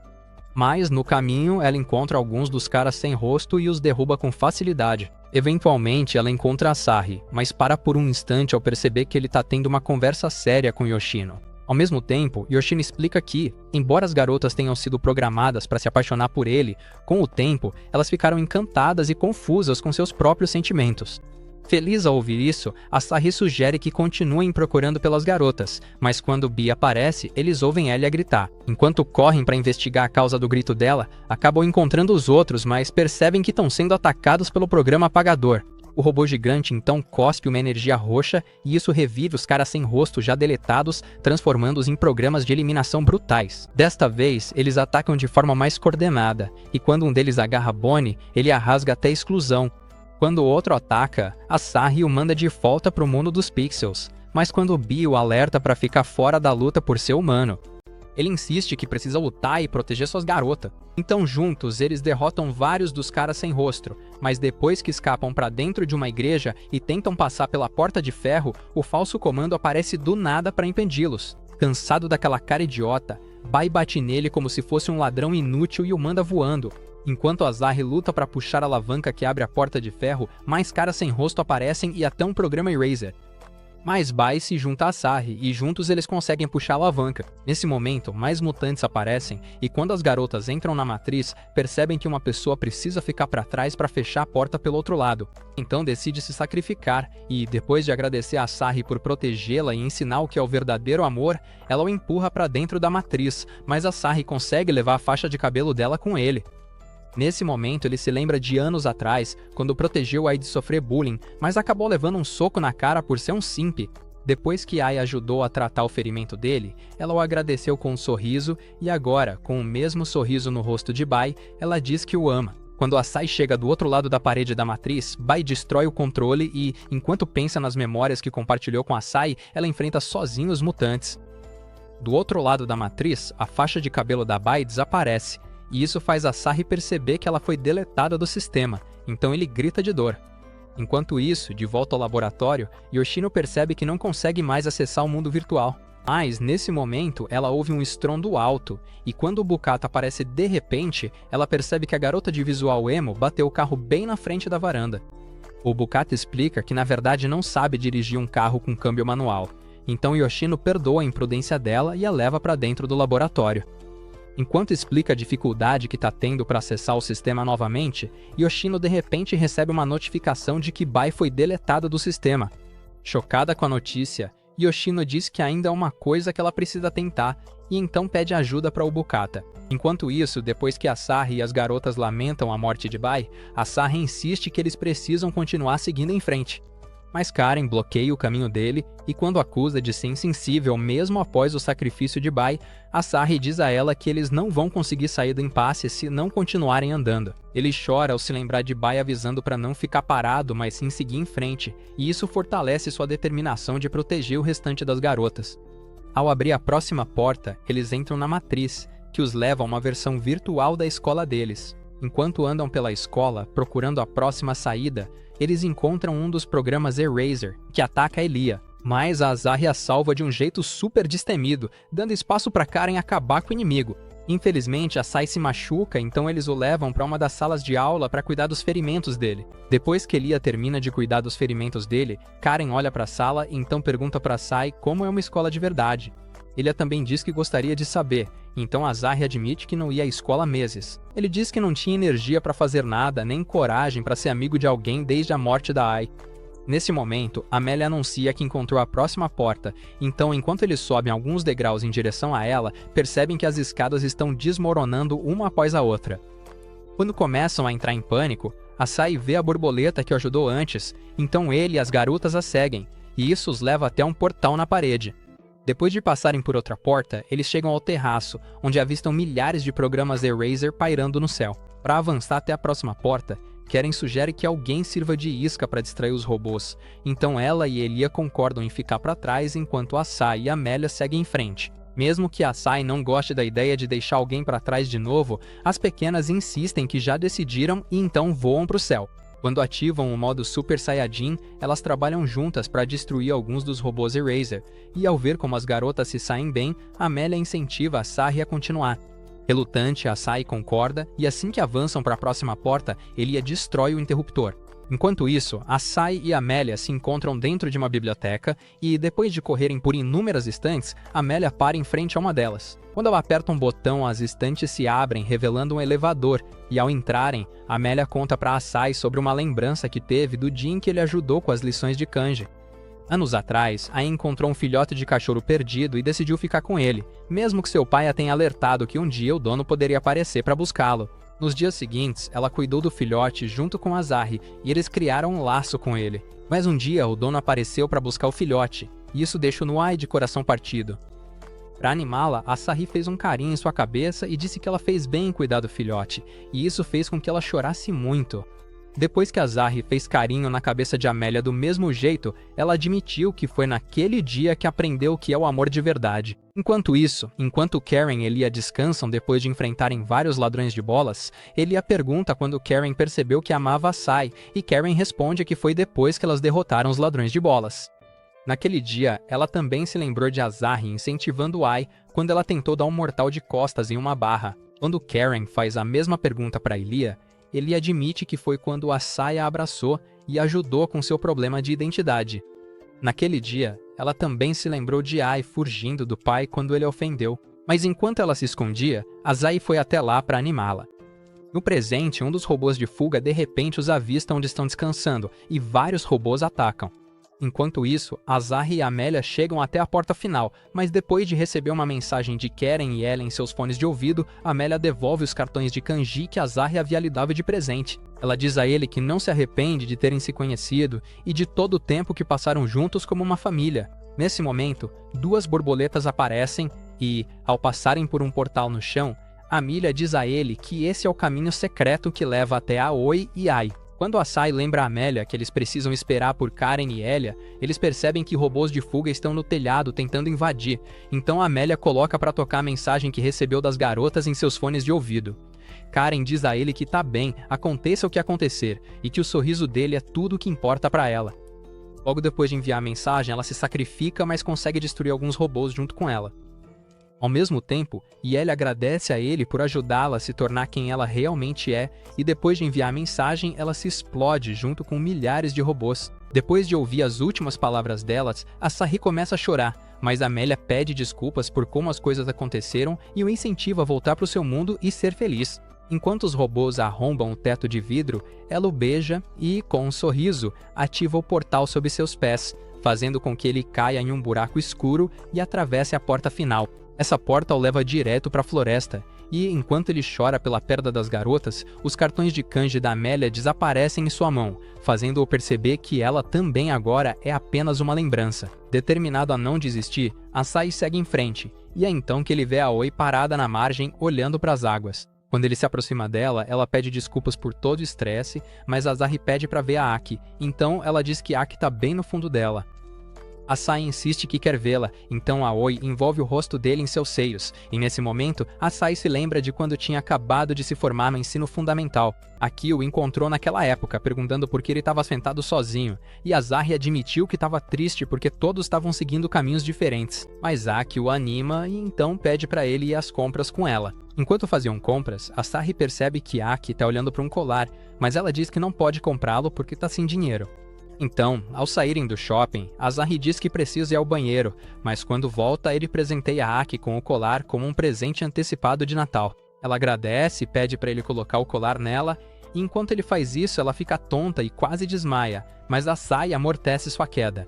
Mas, no caminho, ela encontra alguns dos caras sem rosto e os derruba com facilidade. Eventualmente, ela encontra Asahi, mas para por um instante ao perceber que ele está tendo uma conversa séria com Yoshino. Ao mesmo tempo, Yoshino explica que, embora as garotas tenham sido programadas para se apaixonar por ele, com o tempo, elas ficaram encantadas e confusas com seus próprios sentimentos. Feliz ao ouvir isso, Asahi sugere que continuem procurando pelas garotas, mas quando Bi aparece, eles ouvem ela gritar. Enquanto correm para investigar a causa do grito dela, acabam encontrando os outros, mas percebem que estão sendo atacados pelo programa apagador. O robô gigante então cospe uma energia roxa e isso revive os caras sem rosto já deletados, transformando-os em programas de eliminação brutais. Desta vez, eles atacam de forma mais coordenada, e quando um deles agarra Bonnie, ele a rasga até a exclusão. Quando o outro ataca, Asahi o manda de volta para o mundo dos pixels, mas quando Bi o alerta para ficar fora da luta por ser humano. Ele insiste que precisa lutar e proteger suas garotas. Então juntos eles derrotam vários dos caras sem rosto, mas depois que escapam para dentro de uma igreja e tentam passar pela porta de ferro, o falso comando aparece do nada para impedi-los. Cansado daquela cara idiota, Bai bate nele como se fosse um ladrão inútil e o manda voando. Enquanto Azari luta para puxar a alavanca que abre a porta de ferro, mais caras sem rosto aparecem e até um programa Eraser. Mas Bai se junta a Asahi e juntos eles conseguem puxar a alavanca. Nesse momento, mais mutantes aparecem e quando as garotas entram na matriz, percebem que uma pessoa precisa ficar para trás para fechar a porta pelo outro lado. Então decide se sacrificar e, depois de agradecer a Asahi por protegê-la e ensinar o que é o verdadeiro amor, ela o empurra para dentro da matriz, mas Asahi consegue levar a faixa de cabelo dela com ele. Nesse momento, ele se lembra de anos atrás, quando protegeu Ai de sofrer bullying, mas acabou levando um soco na cara por ser um simp. Depois que Ai ajudou a tratar o ferimento dele, ela o agradeceu com um sorriso e agora, com o mesmo sorriso no rosto de Bai, ela diz que o ama. Quando Asai chega do outro lado da parede da matriz, Bai destrói o controle e, enquanto pensa nas memórias que compartilhou com Asai, ela enfrenta sozinha os mutantes. Do outro lado da matriz, a faixa de cabelo da Bai desaparece. E isso faz Asahi perceber que ela foi deletada do sistema, então ele grita de dor. Enquanto isso, de volta ao laboratório, Yoshino percebe que não consegue mais acessar o mundo virtual. Mas, nesse momento, ela ouve um estrondo alto, e quando o Bukata aparece de repente, ela percebe que a garota de visual emo bateu o carro bem na frente da varanda. O Bukata explica que na verdade não sabe dirigir um carro com câmbio manual, então Yoshino perdoa a imprudência dela e a leva para dentro do laboratório. Enquanto explica a dificuldade que está tendo para acessar o sistema novamente, Yoshino de repente recebe uma notificação de que Bai foi deletada do sistema. Chocada com a notícia, Yoshino diz que ainda é uma coisa que ela precisa tentar, e então pede ajuda para o Bukata. Enquanto isso, depois que Asahi e as garotas lamentam a morte de Bai, Asahi insiste que eles precisam continuar seguindo em frente. Mas Karen bloqueia o caminho dele e quando acusa de ser insensível mesmo após o sacrifício de Bai, Asahi diz a ela que eles não vão conseguir sair do impasse se não continuarem andando. Ele chora ao se lembrar de Bai avisando para não ficar parado, mas sim seguir em frente, e isso fortalece sua determinação de proteger o restante das garotas. Ao abrir a próxima porta, eles entram na matriz, que os leva a uma versão virtual da escola deles. Enquanto andam pela escola, procurando a próxima saída, eles encontram um dos programas Eraser, que ataca Elia, mas a Asahi a salva de um jeito super destemido, dando espaço para Karen acabar com o inimigo. Infelizmente, Asai se machuca, então eles o levam para uma das salas de aula para cuidar dos ferimentos dele. Depois que Elia termina de cuidar dos ferimentos dele, Karen olha para a sala e então pergunta para Asai como é uma escola de verdade. Ele também diz que gostaria de saber, então Asahi admite que não ia à escola há meses. Ele diz que não tinha energia para fazer nada, nem coragem para ser amigo de alguém desde a morte da Ai. Nesse momento, Amélia anuncia que encontrou a próxima porta, então enquanto eles sobem alguns degraus em direção a ela, percebem que as escadas estão desmoronando uma após a outra. Quando começam a entrar em pânico, Asahi vê a borboleta que o ajudou antes, então ele e as garotas a seguem, e isso os leva até um portal na parede. Depois de passarem por outra porta, eles chegam ao terraço, onde avistam milhares de programas Eraser pairando no céu. Para avançar até a próxima porta, Karen sugere que alguém sirva de isca para distrair os robôs, então ela e Elia concordam em ficar para trás enquanto Asahi e Amélia seguem em frente. Mesmo que Asahi não goste da ideia de deixar alguém para trás de novo, as pequenas insistem que já decidiram e então voam para o céu. Quando ativam o modo Super Saiyajin, elas trabalham juntas para destruir alguns dos robôs Eraser, e ao ver como as garotas se saem bem, Amélia incentiva Asahi a continuar. Relutante, Asahi concorda, e assim que avançam para a próxima porta, Elia destrói o interruptor. Enquanto isso, Asahi e Amélia se encontram dentro de uma biblioteca e, depois de correrem por inúmeras estantes, Amélia para em frente a uma delas. Quando ela aperta um botão, as estantes se abrem, revelando um elevador, e ao entrarem, Amélia conta para Asahi sobre uma lembrança que teve do dia em que ele ajudou com as lições de kanji. Anos atrás, Ai encontrou um filhote de cachorro perdido e decidiu ficar com ele, mesmo que seu pai a tenha alertado que um dia o dono poderia aparecer para buscá-lo. Nos dias seguintes, ela cuidou do filhote junto com Asahi e eles criaram um laço com ele. Mas um dia, o dono apareceu para buscar o filhote, e isso deixou Ai de coração partido. Para animá-la, Asahi fez um carinho em sua cabeça e disse que ela fez bem em cuidar do filhote, e isso fez com que ela chorasse muito. Depois que Asahi fez carinho na cabeça de Amélia do mesmo jeito, ela admitiu que foi naquele dia que aprendeu o que é o amor de verdade. Enquanto isso, enquanto Karen e Elia descansam depois de enfrentarem vários ladrões de bolas, Elia pergunta quando Karen percebeu que amava Asahi, e Karen responde que foi depois que elas derrotaram os ladrões de bolas. Naquele dia, ela também se lembrou de Asahi incentivando Ai quando ela tentou dar um mortal de costas em uma barra. Quando Karen faz a mesma pergunta para Elia, ele admite que foi quando Asahi a abraçou e ajudou com seu problema de identidade. Naquele dia, ela também se lembrou de Ai fugindo do pai quando ele a ofendeu, mas enquanto ela se escondia, Asahi foi até lá para animá-la. No presente, um dos robôs de fuga de repente os avista onde estão descansando e vários robôs atacam. Enquanto isso, Asahi e Amélia chegam até a porta final, mas depois de receber uma mensagem de Karen e Ellen em seus fones de ouvido, Amélia devolve os cartões de kanji que Asahi havia lhe dado de presente. Ela diz a ele que não se arrepende de terem se conhecido e de todo o tempo que passaram juntos como uma família. Nesse momento, duas borboletas aparecem e, ao passarem por um portal no chão, Amélia diz a ele que esse é o caminho secreto que leva até Aoi e Ai. Quando Asahi lembra a Amélia que eles precisam esperar por Karen e Elia, eles percebem que robôs de fuga estão no telhado tentando invadir, então Amélia coloca para tocar a mensagem que recebeu das garotas em seus fones de ouvido. Karen diz a ele que tá bem, aconteça o que acontecer, e que o sorriso dele é tudo o que importa para ela. Logo depois de enviar a mensagem, ela se sacrifica, mas consegue destruir alguns robôs junto com ela. Ao mesmo tempo, Ellie agradece a ele por ajudá-la a se tornar quem ela realmente é, e depois de enviar a mensagem, ela se explode junto com milhares de robôs. Depois de ouvir as últimas palavras delas, Asahi começa a chorar, mas Amélia pede desculpas por como as coisas aconteceram e o incentiva a voltar para o seu mundo e ser feliz. Enquanto os robôs arrombam o teto de vidro, ela o beija e, com um sorriso, ativa o portal sob seus pés, fazendo com que ele caia em um buraco escuro e atravesse a porta final. Essa porta o leva direto para a floresta, e enquanto ele chora pela perda das garotas, os cartões de kanji da Amélia desaparecem em sua mão, fazendo-o perceber que ela também agora é apenas uma lembrança. Determinado a não desistir, Asahi segue em frente, e é então que ele vê a Aoi parada na margem, olhando para as águas. Quando ele se aproxima dela, ela pede desculpas por todo o estresse, mas Asahi pede para ver a Aki, então ela diz que Aki está bem no fundo dela. Asahi insiste que quer vê-la, então Aoi envolve o rosto dele em seus seios, e nesse momento, Asahi se lembra de quando tinha acabado de se formar no ensino fundamental. Aki o encontrou naquela época, perguntando por que ele estava sentado sozinho, e Asahi admitiu que estava triste porque todos estavam seguindo caminhos diferentes. Mas Aki o anima e então pede para ele ir às compras com ela. Enquanto faziam compras, Asahi percebe que Aki está olhando para um colar, mas ela diz que não pode comprá-lo porque está sem dinheiro. Então, ao saírem do shopping, Asahi diz que precisa ir ao banheiro, mas quando volta ele presenteia Aki com o colar como um presente antecipado de Natal. Ela agradece e pede para ele colocar o colar nela, e enquanto ele faz isso ela fica tonta e quase desmaia, mas Asahi amortece sua queda.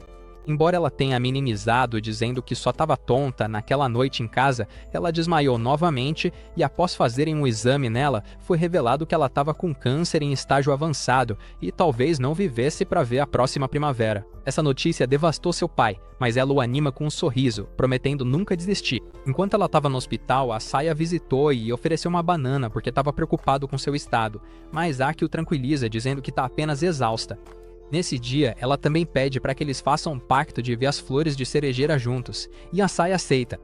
Embora ela tenha minimizado dizendo que só estava tonta naquela noite em casa, ela desmaiou novamente e após fazerem um exame nela, foi revelado que ela estava com câncer em estágio avançado e talvez não vivesse para ver a próxima primavera. Essa notícia devastou seu pai, mas ela o anima com um sorriso, prometendo nunca desistir. Enquanto ela estava no hospital, Asahi a visitou e ofereceu uma banana porque estava preocupado com seu estado, mas Aki o tranquiliza dizendo que está apenas exausta. Nesse dia, ela também pede para que eles façam um pacto de ver as flores de cerejeira juntos, e Asahi aceita.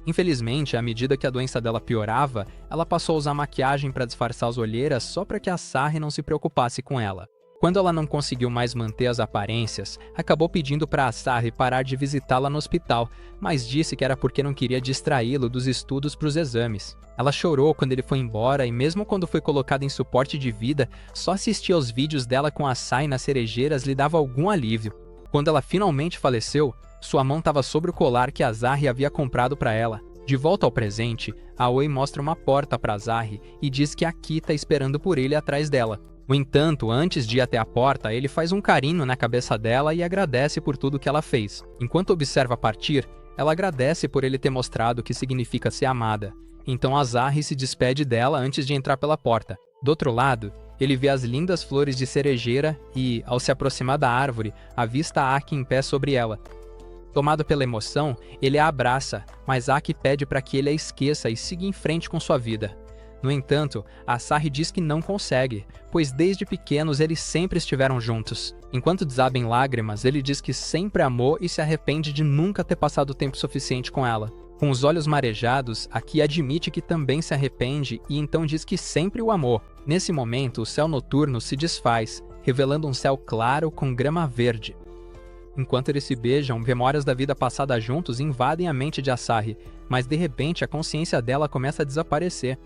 Infelizmente, à medida que a doença dela piorava, ela passou a usar maquiagem para disfarçar as olheiras só para que Asahi não se preocupasse com ela. Quando ela não conseguiu mais manter as aparências, acabou pedindo para Asahi parar de visitá-la no hospital, mas disse que era porque não queria distraí-lo dos estudos para os exames. Ela chorou quando ele foi embora e mesmo quando foi colocada em suporte de vida, só assistir aos vídeos dela com Asahi nas cerejeiras lhe dava algum alívio. Quando ela finalmente faleceu, sua mão estava sobre o colar que Asahi havia comprado para ela. De volta ao presente, Aoi mostra uma porta para Asahi e diz que Aki está esperando por ele atrás dela. No entanto, antes de ir até a porta, ele faz um carinho na cabeça dela e agradece por tudo que ela fez. Enquanto observa partir, ela agradece por ele ter mostrado o que significa ser amada. Então Asahi se despede dela antes de entrar pela porta. Do outro lado, ele vê as lindas flores de cerejeira e, ao se aproximar da árvore, avista Aki em pé sobre ela. Tomado pela emoção, ele a abraça, mas Aki pede para que ele a esqueça e siga em frente com sua vida. No entanto, Asahi diz que não consegue, pois desde pequenos eles sempre estiveram juntos. Enquanto desaba em lágrimas, ele diz que sempre amou e se arrepende de nunca ter passado tempo suficiente com ela. Com os olhos marejados, Aki admite que também se arrepende e então diz que sempre o amou. Nesse momento, o céu noturno se desfaz, revelando um céu claro com grama verde. Enquanto eles se beijam, memórias da vida passada juntos invadem a mente de Asahi, mas de repente a consciência dela começa a desaparecer.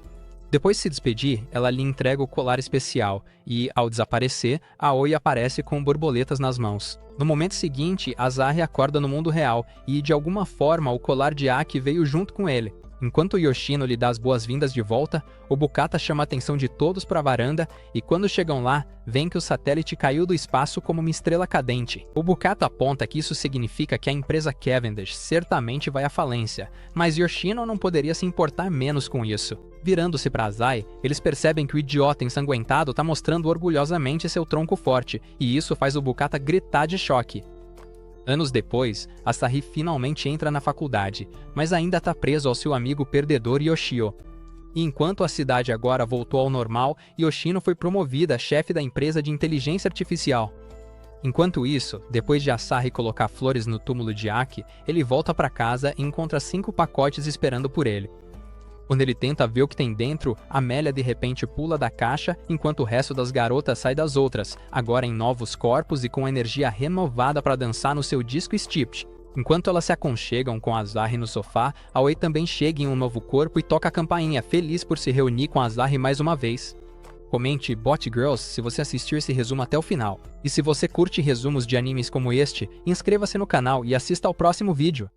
Depois de se despedir, ela lhe entrega o colar especial e, ao desaparecer, Aoi aparece com borboletas nas mãos. No momento seguinte, Asahi acorda no mundo real e, de alguma forma, o colar de Aki veio junto com ele. Enquanto Yoshino lhe dá as boas-vindas de volta, o Bukata chama a atenção de todos para a varanda e quando chegam lá, veem que o satélite caiu do espaço como uma estrela cadente. O Bukata aponta que isso significa que a empresa Cavendish certamente vai à falência, mas Yoshino não poderia se importar menos com isso. Virando-se para Asahi, eles percebem que o idiota ensanguentado está mostrando orgulhosamente seu tronco forte, e isso faz o Bukata gritar de choque. Anos depois, Asahi finalmente entra na faculdade, mas ainda está preso ao seu amigo perdedor Yoshio. E enquanto a cidade agora voltou ao normal, Yoshino foi promovida a chefe da empresa de inteligência artificial. Enquanto isso, depois de Asahi colocar flores no túmulo de Aki, ele volta para casa e encontra 5 pacotes esperando por ele. Quando ele tenta ver o que tem dentro, Amélia de repente pula da caixa, enquanto o resto das garotas sai das outras, agora em novos corpos e com energia renovada para dançar no seu disco Stipt. Enquanto elas se aconchegam com Asahi no sofá, Aoi também chega em um novo corpo e toca a campainha, feliz por se reunir com Asahi mais uma vez. Comente Bot Girls se você assistiu esse resumo até o final. E se você curte resumos de animes como este, inscreva-se no canal e assista ao próximo vídeo.